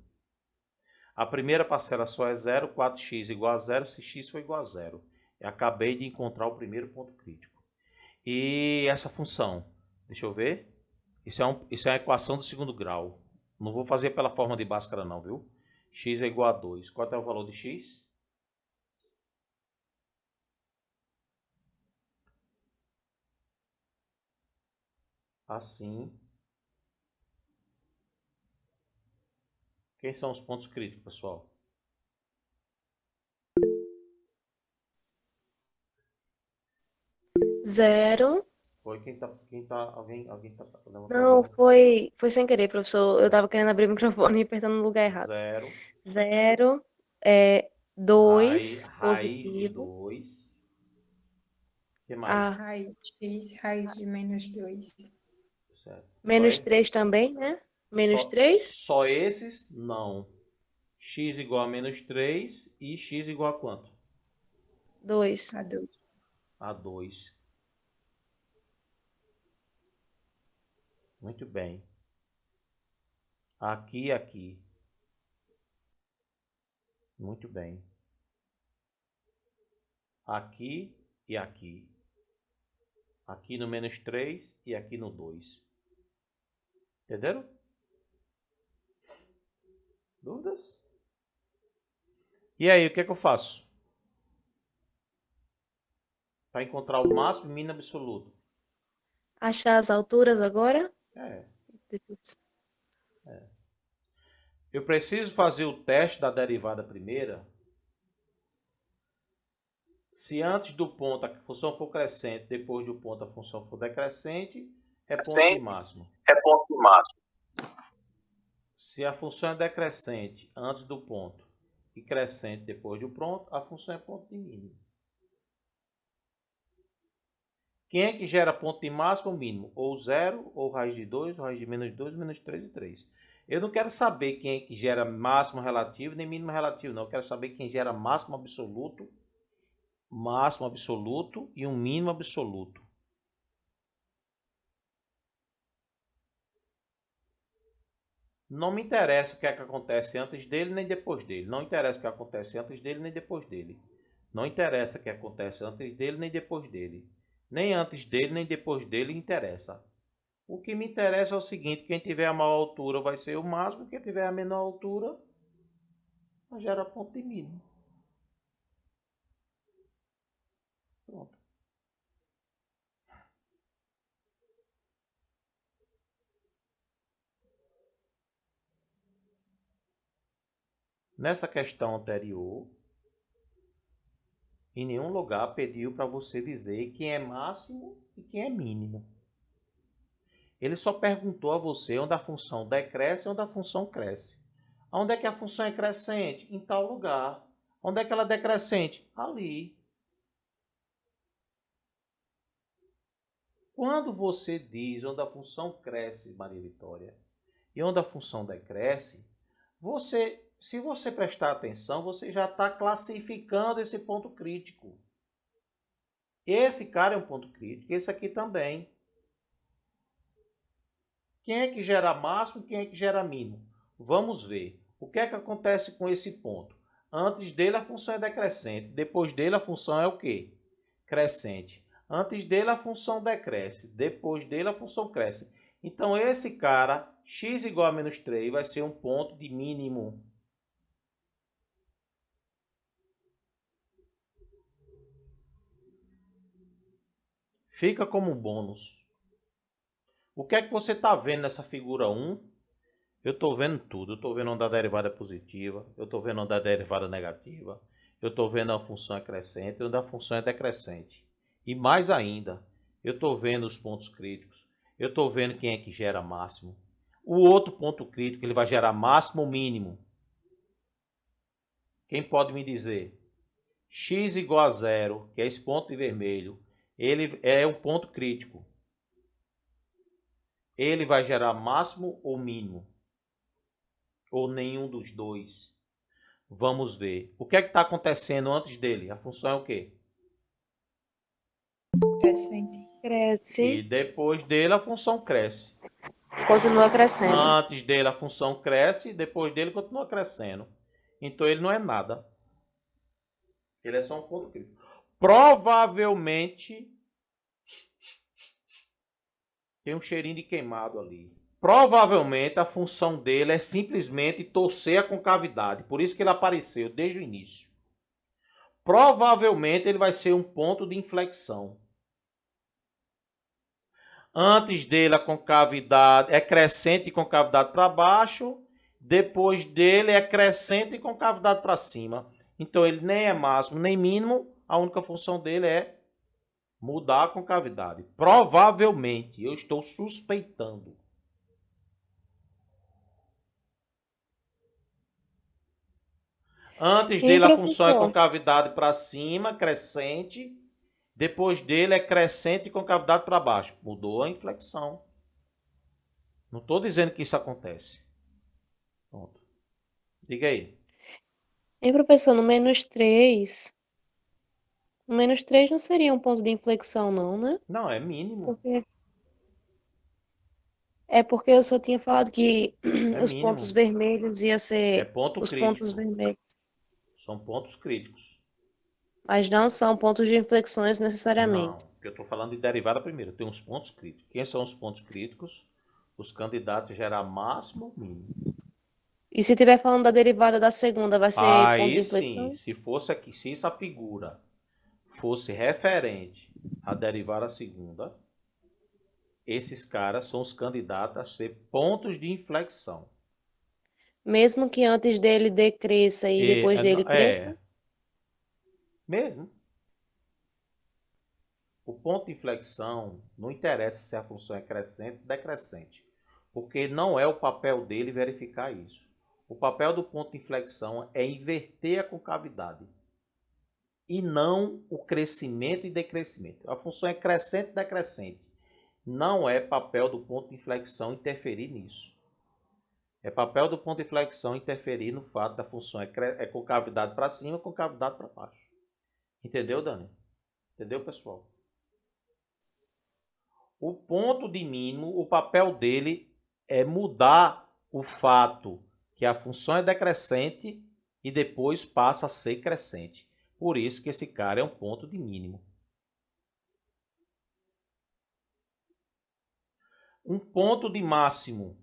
A primeira parcela só é 0, 4x igual a 0, se x for igual a 0. Eu acabei de encontrar o primeiro ponto crítico. E essa função, deixa eu ver, isso é uma equação do segundo grau. Não vou fazer pela forma de Bhaskara não, viu? X é igual a 2. Qual é o valor de x? Assim. Quem são os pontos críticos, pessoal? Zero Foi alguém tá Não, foi sem querer, professor. Eu tava querendo abrir o microfone e apertando no lugar errado. 0, 0, 2 raiz de positivo. 2. O que mais? Ah, Raiz de x, raiz de menos 2. Certo. menos 3 também, né? Menos 3? Só esses? Não. X igual a menos 3 e x igual a quanto? 2. A 2. A 2. Muito bem. Aqui e aqui. Muito bem. Aqui e aqui. Aqui no menos 3 e aqui no 2. Entenderam? Dúvidas? E aí, o que é que eu faço? Para encontrar o máximo e mínimo absoluto. Achar as alturas agora? É. Eu preciso fazer o teste da derivada primeira. Se antes do ponto a função for crescente, depois do ponto a função for decrescente, é ponto de máximo. É ponto de máximo. Se a função é decrescente antes do ponto e crescente depois do ponto, a função é ponto de mínimo. Quem é que gera ponto de máximo ou mínimo? Ou 0, ou raiz de 2, ou raiz de menos 2, menos 3 e 3. Eu não quero saber quem é que gera máximo relativo nem mínimo relativo, não. Eu quero saber quem gera máximo absoluto e um mínimo absoluto. Não me interessa o que é que acontece antes dele nem depois dele. Não interessa o que acontece antes dele nem depois dele. Não interessa o que acontece antes dele nem depois dele. Nem antes dele nem depois dele interessa. O que me interessa é o seguinte: quem tiver a maior altura vai ser o máximo, quem tiver a menor altura gera ponto de mínimo. Pronto. Nessa questão anterior, em nenhum lugar pediu para você dizer quem é máximo e quem é mínimo. Ele só perguntou a você onde a função decresce e onde a função cresce. Onde é que a função é crescente? Em tal lugar. Onde é que ela é decrescente? Ali. Quando você diz onde a função cresce, Maria Vitória, e onde a função decresce, se você prestar atenção, você já está classificando esse ponto crítico. Esse cara é um ponto crítico, esse aqui também. Quem é que gera máximo e quem é que gera mínimo? Vamos ver. O que é que acontece com esse ponto? Antes dele a função é decrescente, depois dele a função é o quê? Crescente. Antes dele a função decresce, depois dele a função cresce. Então esse cara, x igual a menos 3, vai ser um ponto de mínimo. Fica como um bônus. O que é que você está vendo nessa figura 1? Eu estou vendo tudo. Eu estou vendo onde a derivada é positiva. Eu estou vendo onde a derivada é negativa. Eu estou vendo a função é crescente e onde a função é decrescente. E mais ainda, eu estou vendo os pontos críticos. Eu estou vendo quem é que gera máximo. O outro ponto crítico, ele vai gerar máximo ou mínimo? Quem pode me dizer? X igual a 0, que é esse ponto de vermelho, ele é um ponto crítico. Ele vai gerar máximo ou mínimo? Ou nenhum dos dois? Vamos ver. O que é que está acontecendo antes dele? A função é o quê? Crescente. Cresce. E depois dele a função cresce. Continua crescendo. Antes dele a função cresce e depois dele continua crescendo. Então ele não é nada. Ele é só um ponto crítico. Provavelmente tem um cheirinho de queimado ali. Provavelmente a função dele é simplesmente torcer a concavidade. Por isso que ele apareceu desde o início. Provavelmente ele vai ser um ponto de inflexão. Antes dele a concavidade é crescente e concavidade para baixo. Depois dele é crescente e concavidade para cima. Então ele nem é máximo nem mínimo. A única função dele é mudar a concavidade. Provavelmente, eu estou suspeitando. Antes E, dele a função é professor? concavidade para cima, crescente. Depois dele é crescente e concavidade para baixo. Mudou a inflexão. Não estou dizendo que isso acontece. Pronto. Diga aí. E, professor, no -3, o -3 não seria um ponto de inflexão, não, né? Não, é mínimo. Porque eu só tinha falado que É os pontos mínimo. vermelhos ia É ser ponto os pontos crítico. vermelhos, São pontos críticos. mas não são pontos de inflexões Não, necessariamente. porque eu estou falando de derivada primeiro. Tem uns pontos críticos. Quem são os pontos críticos? Os candidatos gerar máximo ou mínimo. E se estiver falando da derivada da segunda, vai ser ponto de Aí sim, inflexão? se fosse aqui, se essa figura fosse referente à derivada segunda, esses caras são os candidatos a ser pontos de inflexão. Mesmo que antes dele decresça e depois dele cresça? Mesmo. O ponto de inflexão não interessa se a função é crescente ou decrescente, porque não é o papel dele verificar isso. O papel do ponto de inflexão é inverter a concavidade e não o crescimento e decrescimento. A função é crescente e decrescente. Não é papel do ponto de inflexão interferir nisso. É papel do ponto de inflexão interferir no fato da função é concavidade para cima, concavidade para baixo. Entendeu, Dani? Entendeu, pessoal? O ponto de mínimo, o papel dele é mudar o fato que a função é decrescente e depois passa a ser crescente. Por isso que esse cara é um ponto de mínimo. Um ponto de máximo.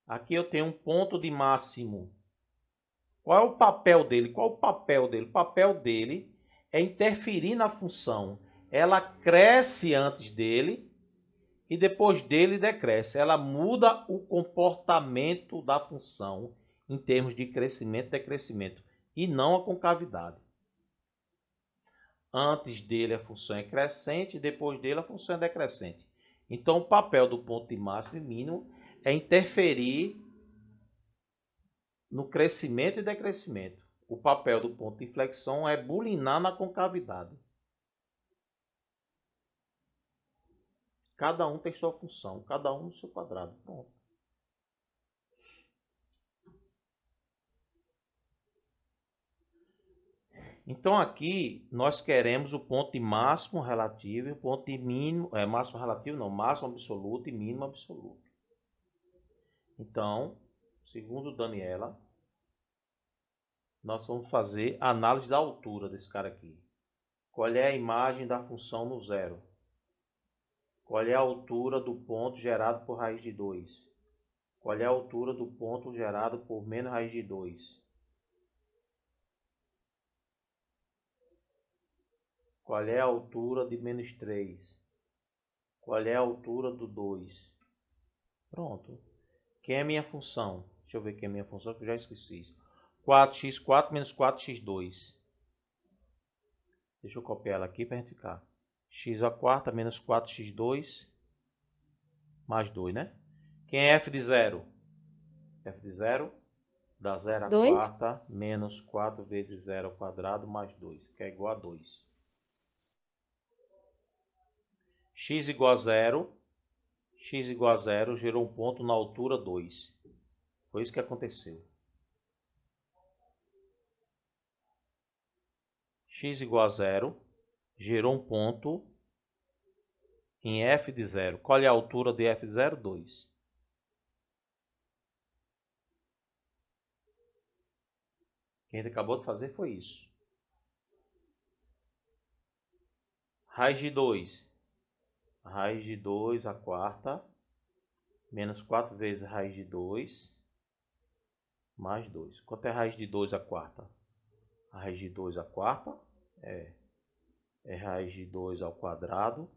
Aqui eu tenho um ponto de máximo. Qual é o papel dele? Qual o papel dele? O papel dele é interferir na função. Ela cresce antes dele e depois dele decresce. Ela muda o comportamento da função em termos de crescimento e decrescimento e não a concavidade. Antes dele a função é crescente e depois dele a função é decrescente. Então o papel do ponto de máximo e mínimo é interferir no crescimento e decrescimento. O papel do ponto de inflexão é bulinar na concavidade. Cada um tem sua função, cada um no seu quadrado. Pronto. Então aqui nós queremos o ponto de máximo relativo e o ponto de mínimo, máximo relativo não, máximo absoluto e mínimo absoluto. Então, segundo Daniela, nós vamos fazer a análise da altura desse cara aqui. Qual é a imagem da função no zero? Qual é a altura do ponto gerado por raiz de 2? Qual é a altura do ponto gerado por menos raiz de 2? Qual é a altura de menos 3? Qual é a altura do 2? Pronto. Quem é minha função? Deixa eu ver quem é minha função, que eu já esqueci isso. 4x4 menos 4x2. Deixa eu copiar ela aqui para a gente ficar. X à quarta menos 4x2 mais 2, né? Quem é f de 0? F de 0 dá 0 à 2? quarta menos 4 vezes 0 ao quadrado mais 2, que é igual a 2. X igual a 0. X igual a 0 gerou um ponto na altura 2. Foi isso que aconteceu. X igual a 0 gerou um ponto em f de 0. Qual é a altura de f de 0? 2. Quem acabou de fazer foi isso. Raiz de 2. Raiz de 2 à quarta menos 4 vezes raiz de 2 mais 2. Quanto é raiz de 2 à quarta? A raiz de 2 à quarta é raiz de 2 ao quadrado,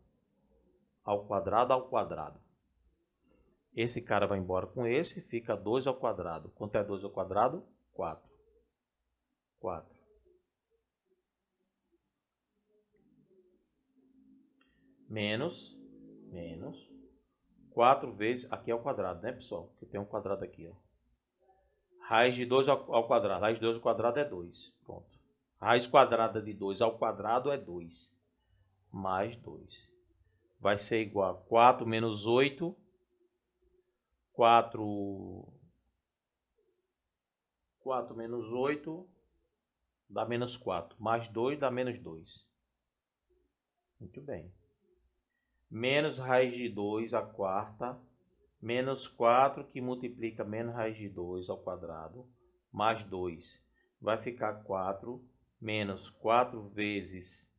ao quadrado, ao quadrado. Esse cara vai embora com esse, fica 2 ao quadrado. Quanto é 2 ao quadrado? 4. 4. menos 4 vezes, aqui é o quadrado, né, pessoal? Porque tem um quadrado aqui, ó. Raiz de 2 ao quadrado. Raiz de 2 ao quadrado é 2. Pronto. Raiz quadrada de 2 ao quadrado é 2. Mais 2. Vai ser igual a 4 menos 8. 4 menos 8 dá menos 4. Mais 2 dá menos 2. Muito bem. Menos raiz de 2 à quarta. Menos 4 que multiplica menos raiz de 2 ao quadrado. Mais 2. Vai ficar 4. Menos 4 vezes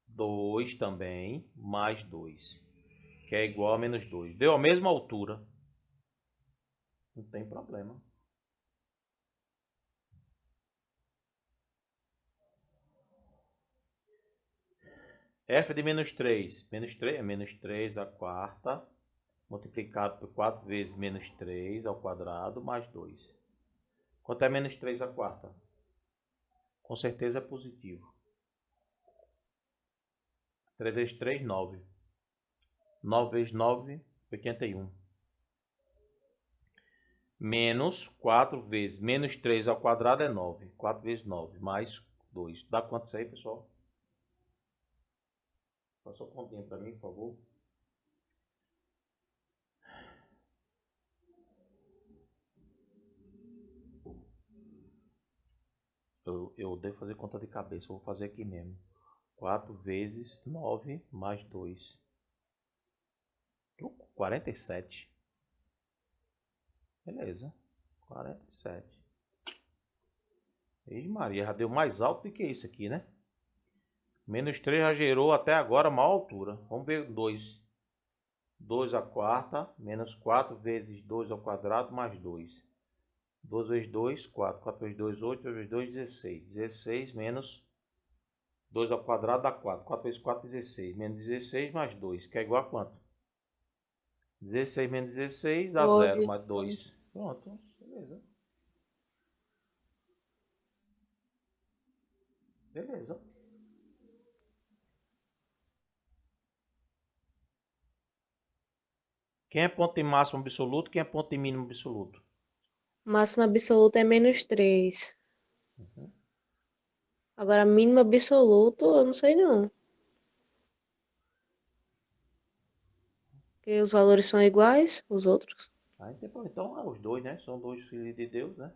2 também. Mais 2. Que é igual a menos 2. Deu a mesma altura. Não tem problema. F de menos 3. Menos 3 é menos 3 à quarta. Multiplicado por 4 vezes menos 3 ao quadrado, mais 2. Quanto é menos 3 à quarta? Com certeza é positivo. 3 vezes 3, 9. 9 vezes 9, 81. Menos 4 vezes menos 3 ao quadrado é 9. 4 vezes 9, mais 2. Dá quanto isso aí, pessoal? Faça uma continha para mim, por favor. Eu devo fazer conta de cabeça, eu vou fazer aqui mesmo. 4 vezes 9 mais 2. 47. Beleza. 47. Ei, Maria, já deu mais alto do que isso aqui, né? Menos 3 já gerou até agora a maior altura. Vamos ver 2. 2 à quarta, menos 4 vezes 2 ao quadrado, mais 2. 2 vezes 2, 4. 4 vezes 2, 8. 2 vezes 2, 16. 16 menos 2 ao quadrado dá 4. 4 vezes 4, 16. Menos 16 mais 2, que é igual a quanto? 16 menos 16 dá 0, mais 2. Pronto, beleza. Beleza. Quem é ponto de máximo absoluto? Quem é ponto de mínimo absoluto? Máximo absoluto é menos 3. Uhum. Agora, mínimo absoluto, eu não sei não. Porque os valores são iguais, os outros. Então, os dois, né? São dois filhos de Deus, né?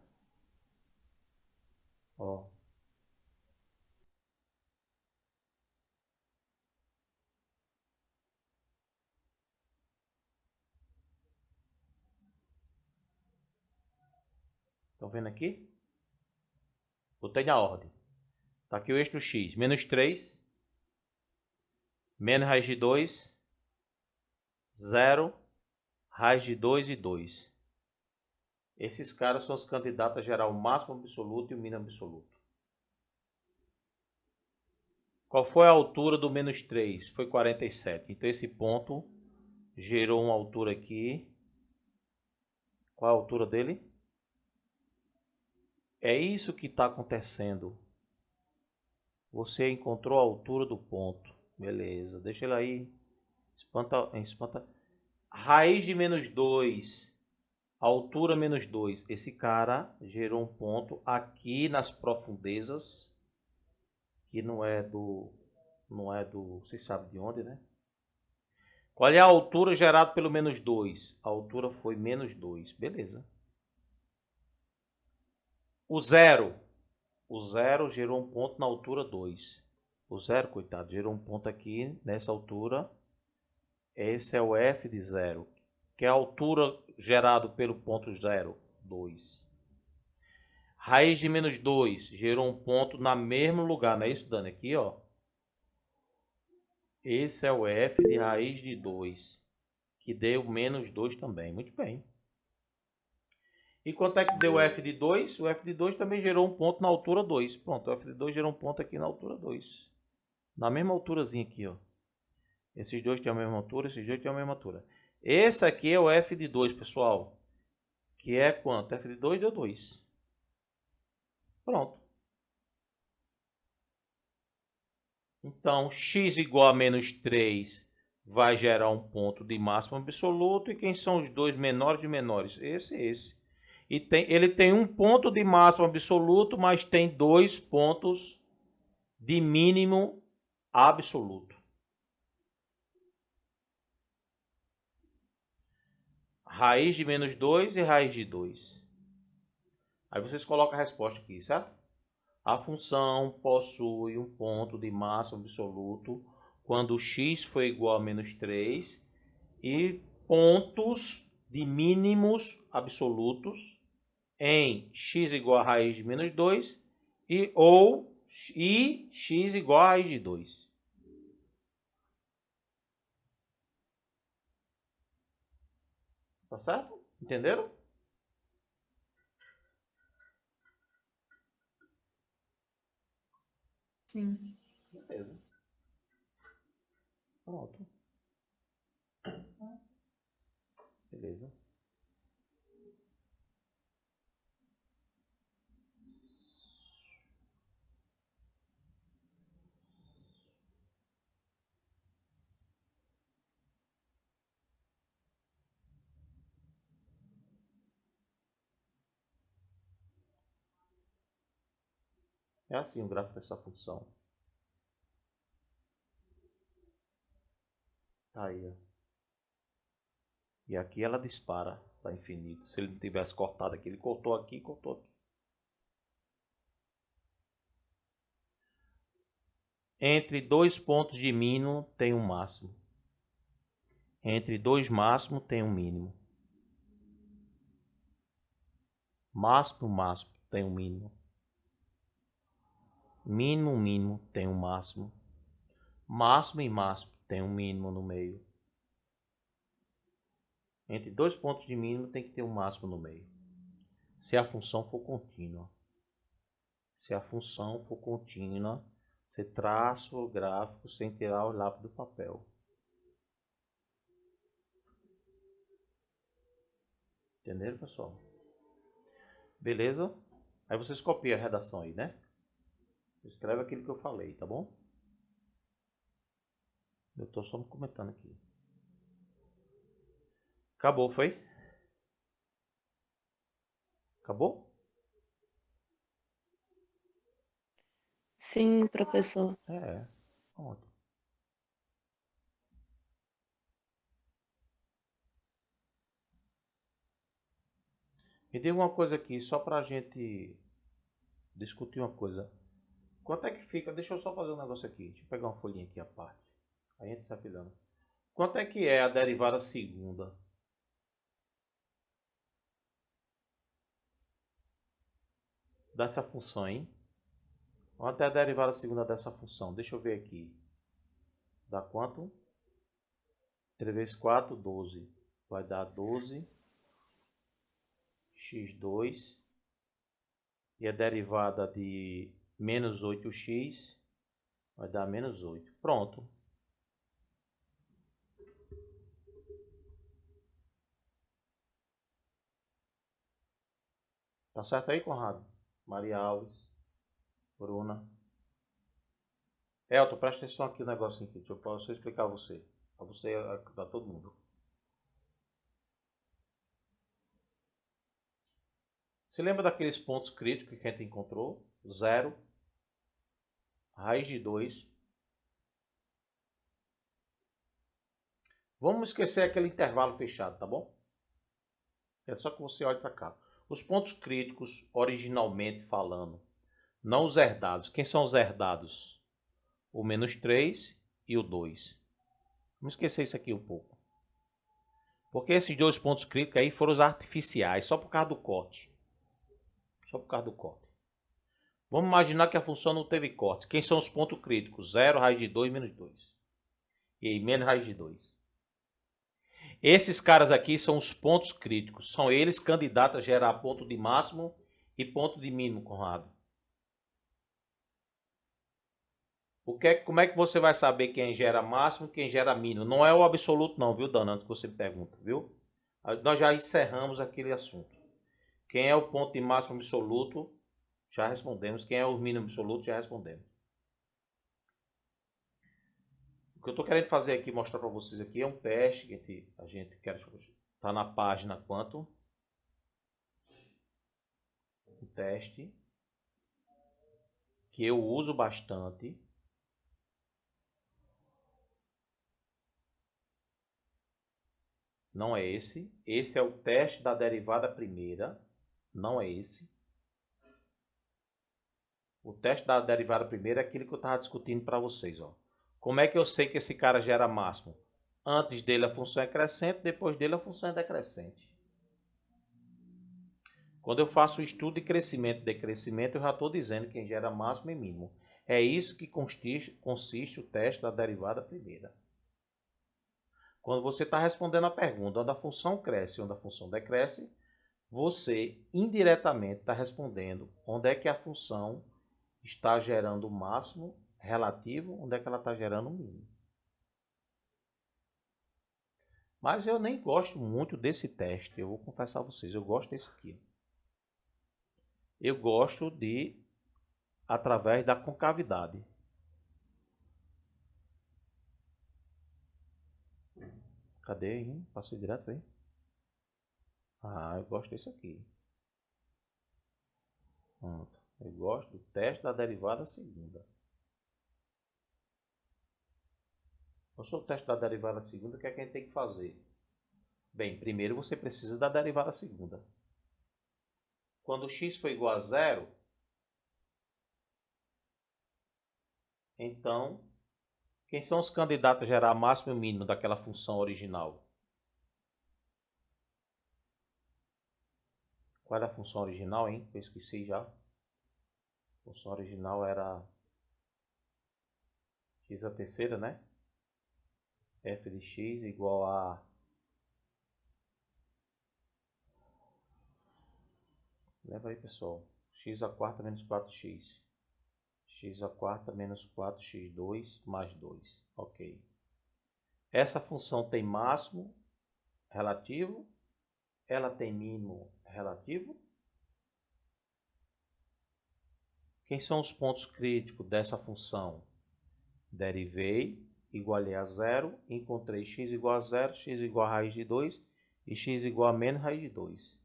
Ó. Estão vendo aqui? Botei na ordem. Tá aqui o eixo x. Menos 3. Menos raiz de 2. 0. Raiz de 2 e 2. Esses caras são os candidatos a gerar o máximo absoluto e o mínimo absoluto. Qual foi a altura do menos 3? Foi 47. Então esse ponto gerou uma altura aqui. Qual é a altura dele? É isso que está acontecendo. Você encontrou a altura do ponto. Beleza, deixa ele aí. Espanta. Raiz de menos 2. Altura menos 2. Esse cara gerou um ponto aqui nas profundezas. Que não é do... Vocês sabem de onde, né? Qual é a altura gerada pelo menos 2? A altura foi menos 2. Beleza. O zero gerou um ponto na altura 2. O zero, coitado, gerou um ponto aqui nessa altura. Esse é o f de 0. Que é a altura gerada pelo ponto 0, 2. Raiz de menos 2 gerou um ponto no mesmo lugar, não é isso, Dani? Aqui, ó. Esse é o f de raiz de 2, que deu menos 2 também. Muito bem. E quanto é que deu o f de 2? O f de 2 também gerou um ponto na altura 2. Pronto, o f de 2 gerou um ponto aqui na altura 2. Na mesma alturazinha aqui, ó. Esses dois têm a mesma altura, esses dois têm a mesma altura. Esse aqui é o f de 2, pessoal. Que é quanto? F de 2 deu 2. Pronto. Então, x igual a menos 3 vai gerar um ponto de máximo absoluto. E quem são os dois menores de menores? Esse. E ele tem um ponto de máximo absoluto, mas tem 2 pontos de mínimo absoluto. Raiz de menos 2 e raiz de 2. Aí vocês colocam a resposta aqui, certo? A função possui um ponto de máximo absoluto quando x for igual a menos 3 e pontos de mínimos absolutos em x igual a raiz de menos 2 e x igual a raiz de 2. Tá certo? Entenderam? Sim. Beleza. Pronto. Beleza. É assim o gráfico dessa função. Aí, ó. E aqui ela dispara para infinito. Se ele não tivesse cortado aqui, ele cortou aqui e cortou aqui. Entre 2 pontos de mínimo tem um máximo. Entre 2 máximos tem um mínimo. Máximo tem um mínimo. Mínimo tem um máximo. Máximo e máximo tem um mínimo no meio. Entre 2 pontos de mínimo tem que ter um máximo no meio. Se a função for contínua. Se a função for contínua, você traça o gráfico sem tirar o lápis do papel. Entenderam, pessoal? Beleza? Aí vocês copiam a redação aí, né? Escreve aquilo que eu falei, tá bom? Eu tô só comentando aqui. Acabou, foi? Acabou? Sim, professor. É. Pronto. Me diga uma coisa aqui, só pra gente discutir uma coisa. Quanto é que fica? Deixa eu só fazer um negócio aqui. Deixa eu pegar uma folhinha aqui à parte. Aí a gente está filhando. Quanto é que é a derivada segunda? Dessa função, hein? Quanto é a derivada segunda dessa função? Deixa eu ver aqui. Dá quanto? 3 vezes 4, 12. Vai dar 12 x2. E a derivada de menos 8x vai dar menos 8. Pronto. Tá certo aí, Conrado? Maria Alves. Bruna. Elton, presta atenção aqui no negócio aqui. Deixa eu explicar a você. Para você, para todo mundo. Você lembra daqueles pontos críticos que a gente encontrou? 0, raiz de 2. Vamos esquecer aquele intervalo fechado, tá bom? É só que você olhe para cá. Os pontos críticos, originalmente falando, não os herdados. Quem são os herdados? O menos 3 e o 2. Vamos esquecer isso aqui um pouco. Porque esses 2 pontos críticos aí foram os artificiais, só por causa do corte. Só por causa do corte. Vamos imaginar que a função não teve corte. Quem são os pontos críticos? 0, raiz de 2, menos 2. E aí, menos raiz de 2. Esses caras aqui são os pontos críticos. São eles candidatos a gerar ponto de máximo e ponto de mínimo, Conrado. Como é que você vai saber quem gera máximo e quem gera mínimo? Não é o absoluto não, viu, Dana? Antes que você me pergunta, viu? Nós já encerramos aquele assunto. Quem é o ponto de máximo absoluto, já respondemos. Quem é o mínimo absoluto, já respondemos. que eu estou querendo fazer aqui, mostrar para vocês aqui, é um teste que a gente quer. Está na página quanto? Um teste que eu uso bastante. Não é esse. Esse é o teste da derivada primeira. Não é esse. O teste da derivada primeira é aquele que eu estava discutindo para vocês. Ó. Como é que eu sei que esse cara gera máximo? Antes dele a função é crescente, depois dele a função é decrescente. Quando eu faço o estudo de crescimento e decrescimento, eu já estou dizendo quem gera máximo e mínimo. É isso que consiste o teste da derivada primeira. Quando você está respondendo a pergunta onde a função cresce e onde a função decresce, você indiretamente está respondendo onde é que a função está gerando o máximo relativo, onde é que ela está gerando o mínimo. Mas eu nem gosto muito desse teste, eu vou confessar a vocês, eu gosto desse aqui. Eu gosto de, através da concavidade. Cadê aí? Passei direto aí. Ah, eu gosto desse aqui. Pronto. Eu gosto do teste da derivada segunda. Qual é o teste da derivada segunda? O que é que a gente tem que fazer? Bem, primeiro você precisa da derivada segunda. Quando x for igual a zero, então, quem são os candidatos a gerar máximo e mínimo daquela função original? Qual era a função original, hein? Eu esqueci já. A função original era x a terceira, né? F de x igual a... Lembra aí, pessoal. X a quarta menos 4x. X a quarta menos 4x2 mais 2. Ok. Essa função tem máximo relativo. Ela tem mínimo relativo. Quem são os pontos críticos dessa função? Derivei, igualei a zero, encontrei x igual a zero, x igual a raiz de 2 e x igual a menos raiz de 2.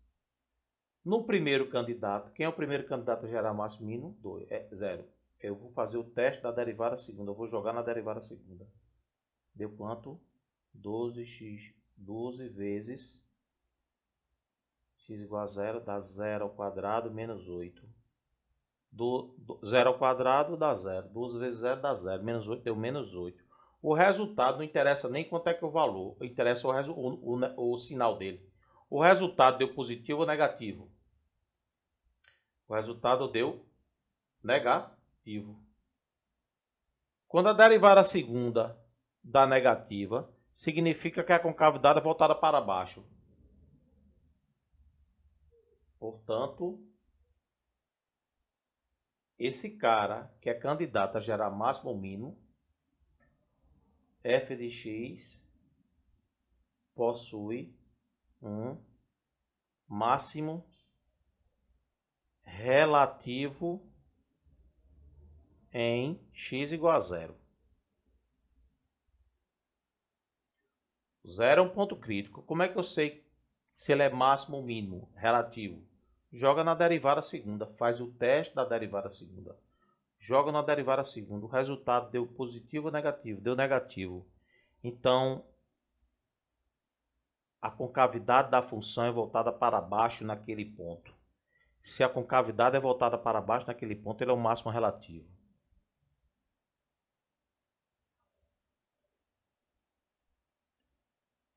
No primeiro candidato, quem é o primeiro candidato a gerar máximo e mínimo? 0. Eu vou fazer o teste da derivada segunda. Eu vou jogar na derivada segunda. Deu quanto? 12x, 12 vezes x igual a 0, dá 0 ao quadrado menos 8. 0 ao quadrado dá 0. 12 vezes 0 dá 0. Menos 8 deu menos 8. O resultado não interessa nem quanto é que é o valor. Interessa o sinal dele. O resultado deu positivo ou negativo? O resultado deu negativo. Quando a derivada segunda dá negativa, significa que a concavidade é voltada para baixo. Portanto, esse cara que é candidato a gerar máximo ou mínimo, f de x possui um máximo relativo em x igual a 0. 0 é um ponto crítico. Como é que eu sei se ele é máximo ou mínimo relativo? Joga na derivada segunda, faz o teste da derivada segunda. Joga na derivada segunda, o resultado deu positivo ou negativo? Deu negativo. Então, a concavidade da função é voltada para baixo naquele ponto. Se a concavidade é voltada para baixo naquele ponto, ele é o máximo relativo.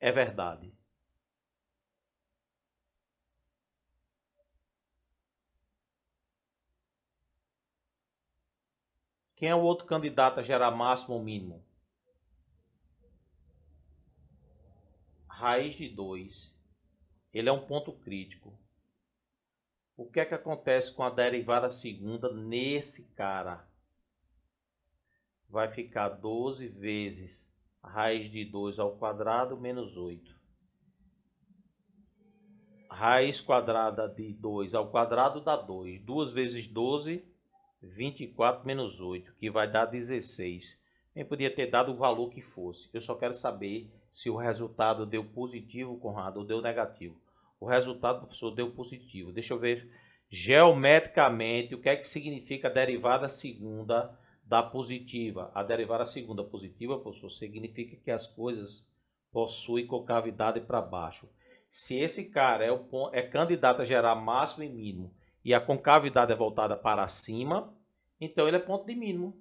É verdade. Quem é o outro candidato a gerar máximo ou mínimo? Raiz de 2. Ele é um ponto crítico. O que é que acontece com a derivada segunda nesse cara? Vai ficar 12 vezes raiz de 2 ao quadrado menos 8. Raiz quadrada de 2 ao quadrado dá 2. 2 vezes 12, 24 menos 8, que vai dar 16. Nem podia ter dado o valor que fosse. Eu só quero saber se o resultado deu positivo, Conrado, ou deu negativo. O resultado do professor deu positivo. Deixa eu ver geometricamente o que é que significa a derivada segunda da positiva. A derivada segunda positiva, professor, significa que as coisas possuem concavidade para baixo. Se esse cara é candidato a gerar máximo e mínimo e a concavidade é voltada para cima, então ele é ponto de mínimo.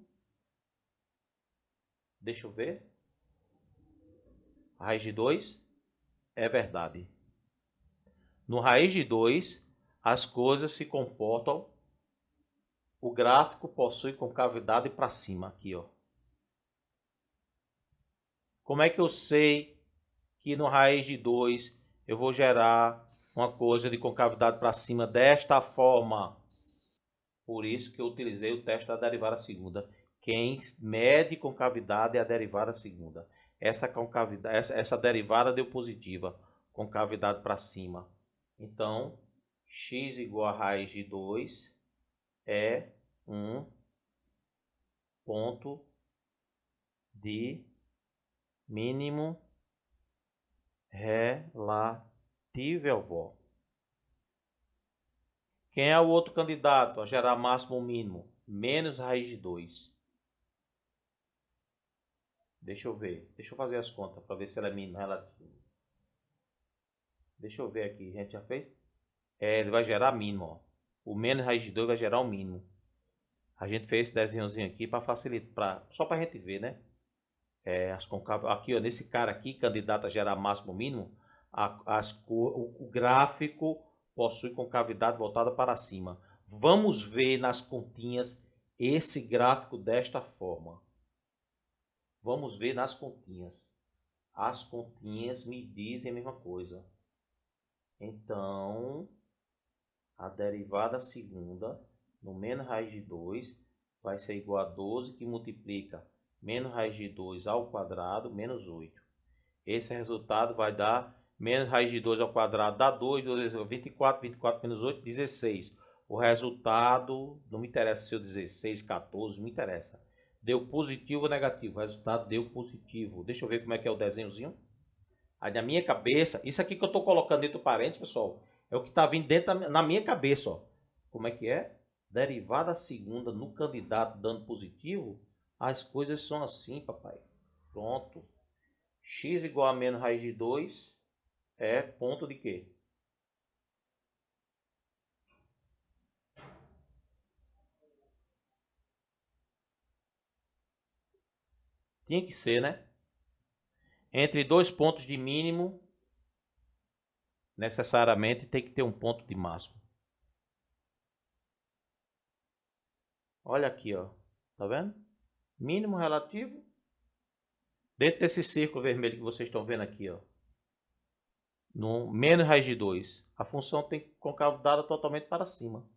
Deixa eu ver. Raiz de 2 é verdade. No raiz de 2, as coisas se comportam. O gráfico possui concavidade para cima. Aqui, ó. Como é que eu sei que no raiz de 2 eu vou gerar uma coisa de concavidade para cima desta forma? Por isso que eu utilizei o teste da derivada segunda. Quem mede concavidade é a derivada segunda. Essa derivada deu positiva, concavidade para cima. Então, x igual a raiz de 2 é um ponto de mínimo relativo. Quem é o outro candidato a gerar máximo ou mínimo? Menos raiz de 2. Deixa eu ver. Deixa eu fazer as contas para ver se ela é mínimo relativo. Deixa eu ver aqui. A gente já fez? Ele vai gerar mínimo. Ó. O menos raiz de 2 vai gerar o mínimo. A gente fez esse desenhozinho aqui para facilitar. Só para a gente ver, né? Aqui, ó, nesse cara aqui, candidato a gerar máximo ou mínimo, o gráfico possui concavidade voltada para cima. Vamos ver nas continhas esse gráfico desta forma. Vamos ver nas continhas. As continhas me dizem a mesma coisa. Então, a derivada segunda, no menos raiz de 2, vai ser igual a 12, que multiplica menos raiz de 2 ao quadrado, menos 8. Esse resultado vai dar menos raiz de 2 ao quadrado, dá 2, 24, 24 menos 8, 16. O resultado, não me interessa se eu 16, 14, não me interessa. Deu positivo ou negativo? O resultado deu positivo. Deixa eu ver como é que é o desenhozinho. Aí na minha cabeça, isso aqui que eu estou colocando dentro do parênteses, pessoal, é o que está vindo dentro na minha cabeça. Ó. Como é que é? Derivada segunda no candidato dando positivo, as coisas são assim, papai. Pronto. X igual a menos raiz de 2 é ponto de quê? Tinha que ser, né? Entre dois pontos de mínimo, necessariamente tem que ter um ponto de máximo. Olha aqui, ó. Tá vendo? Mínimo relativo. Dentro desse círculo vermelho que vocês estão vendo aqui, ó. No menos raiz de 2, a função tem concavidade totalmente para cima.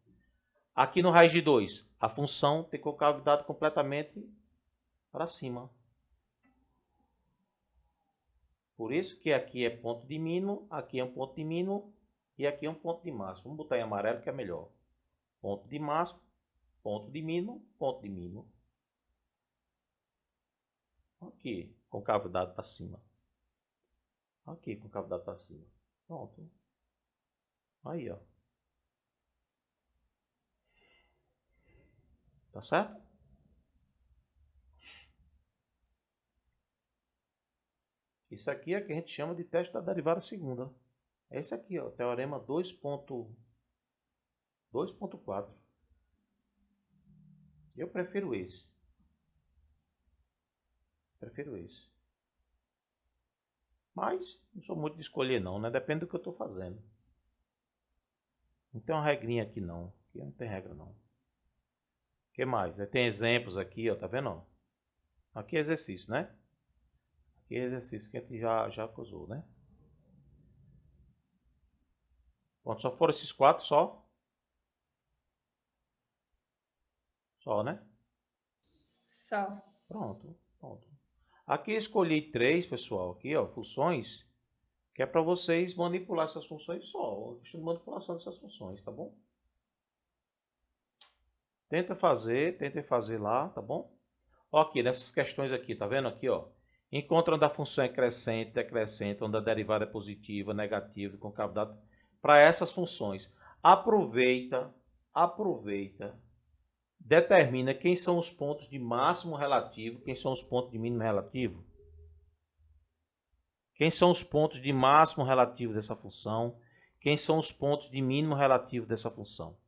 Aqui no raiz de 2, a função tem concavidade completamente para cima. Por isso que aqui é ponto de mínimo, aqui é um ponto de mínimo e aqui é um ponto de máximo. Vamos botar em amarelo que é melhor. Ponto de máximo, ponto de mínimo, ponto de mínimo. Aqui, concavidade para cima. Aqui, concavidade para cima. Pronto. Aí, ó. Tá certo? Isso aqui é o que a gente chama de teste da derivada segunda. É esse aqui, ó, teorema 2.4. Eu prefiro esse. Mas não sou muito de escolher não, né? Depende do que eu estou fazendo. Não tem uma regrinha aqui não. Aqui não tem regra não. O que mais? Tem exemplos aqui, ó, tá vendo? Aqui é exercício, né? Aqui é exercício que a gente já acusou, né? Pronto, só foram esses 4 só? Só, né? Só. Pronto. Aqui eu escolhi 3, pessoal, aqui, ó, funções, que é para vocês manipular essas funções só, a questão de manipulação dessas funções, tá bom? Tentem fazer lá, tá bom? Ok, nessas questões aqui, tá vendo aqui, ó? Encontra onde a função é crescente, decrescente, onde a derivada é positiva, negativa, concavidade. Para essas funções, aproveita, determina quem são os pontos de máximo relativo, quem são os pontos de mínimo relativo. Quem são os pontos de máximo relativo dessa função? Quem são os pontos de mínimo relativo dessa função?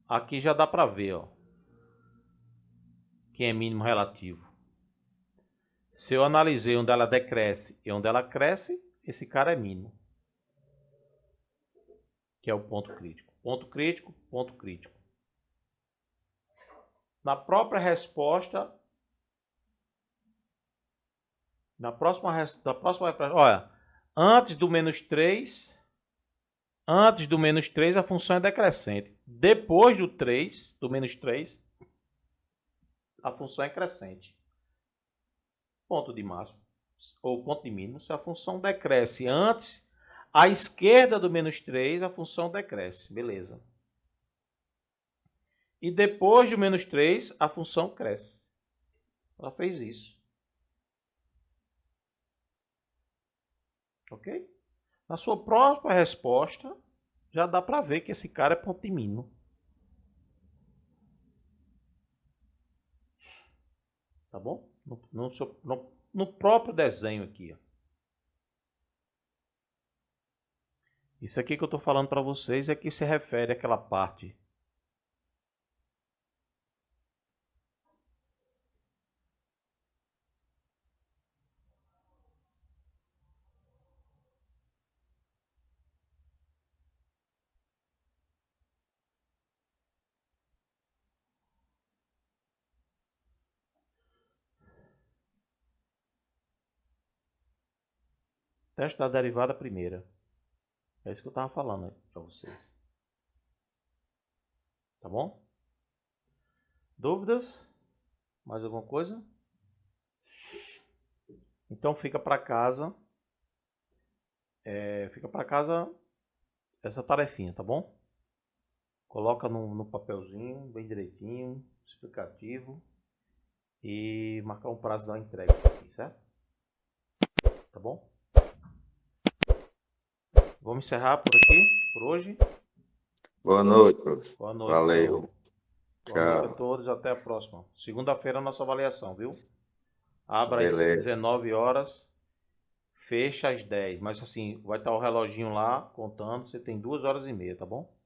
Aqui já dá para ver, ó, quem é mínimo relativo. Se eu analisei onde ela decresce e onde ela cresce, esse cara é mínimo. Que é o ponto crítico. Ponto crítico, ponto crítico. Na própria resposta, olha, antes do menos 3, a função é decrescente. Depois do menos 3, a função é crescente. Ponto de máximo, ou ponto de mínimo, se a função decresce antes, à esquerda do menos 3, a função decresce. Beleza. E depois do menos 3, a função cresce. Ela fez isso. Ok? Na sua própria resposta, já dá para ver que esse cara é ponto de mínimo. Tá bom? No próprio desenho aqui. Ó. Isso aqui que eu estou falando para vocês é que se refere àquela parte. Teste da derivada primeira. É isso que eu estava falando para vocês. Tá bom? Dúvidas? Mais alguma coisa? Então fica para casa. Fica para casa essa tarefinha, tá bom? Coloca no papelzinho, bem direitinho, explicativo. E marcar um prazo da entrega isso aqui, certo? Tá bom? Vamos encerrar por aqui, por hoje. Boa noite, professor. Boa noite. Valeu. Boa noite a todos, até a próxima. Segunda-feira a nossa avaliação, viu? Abra às 19 horas, fecha às 10. Mas assim, vai estar o reloginho lá contando, você tem 2 horas e meia, tá bom?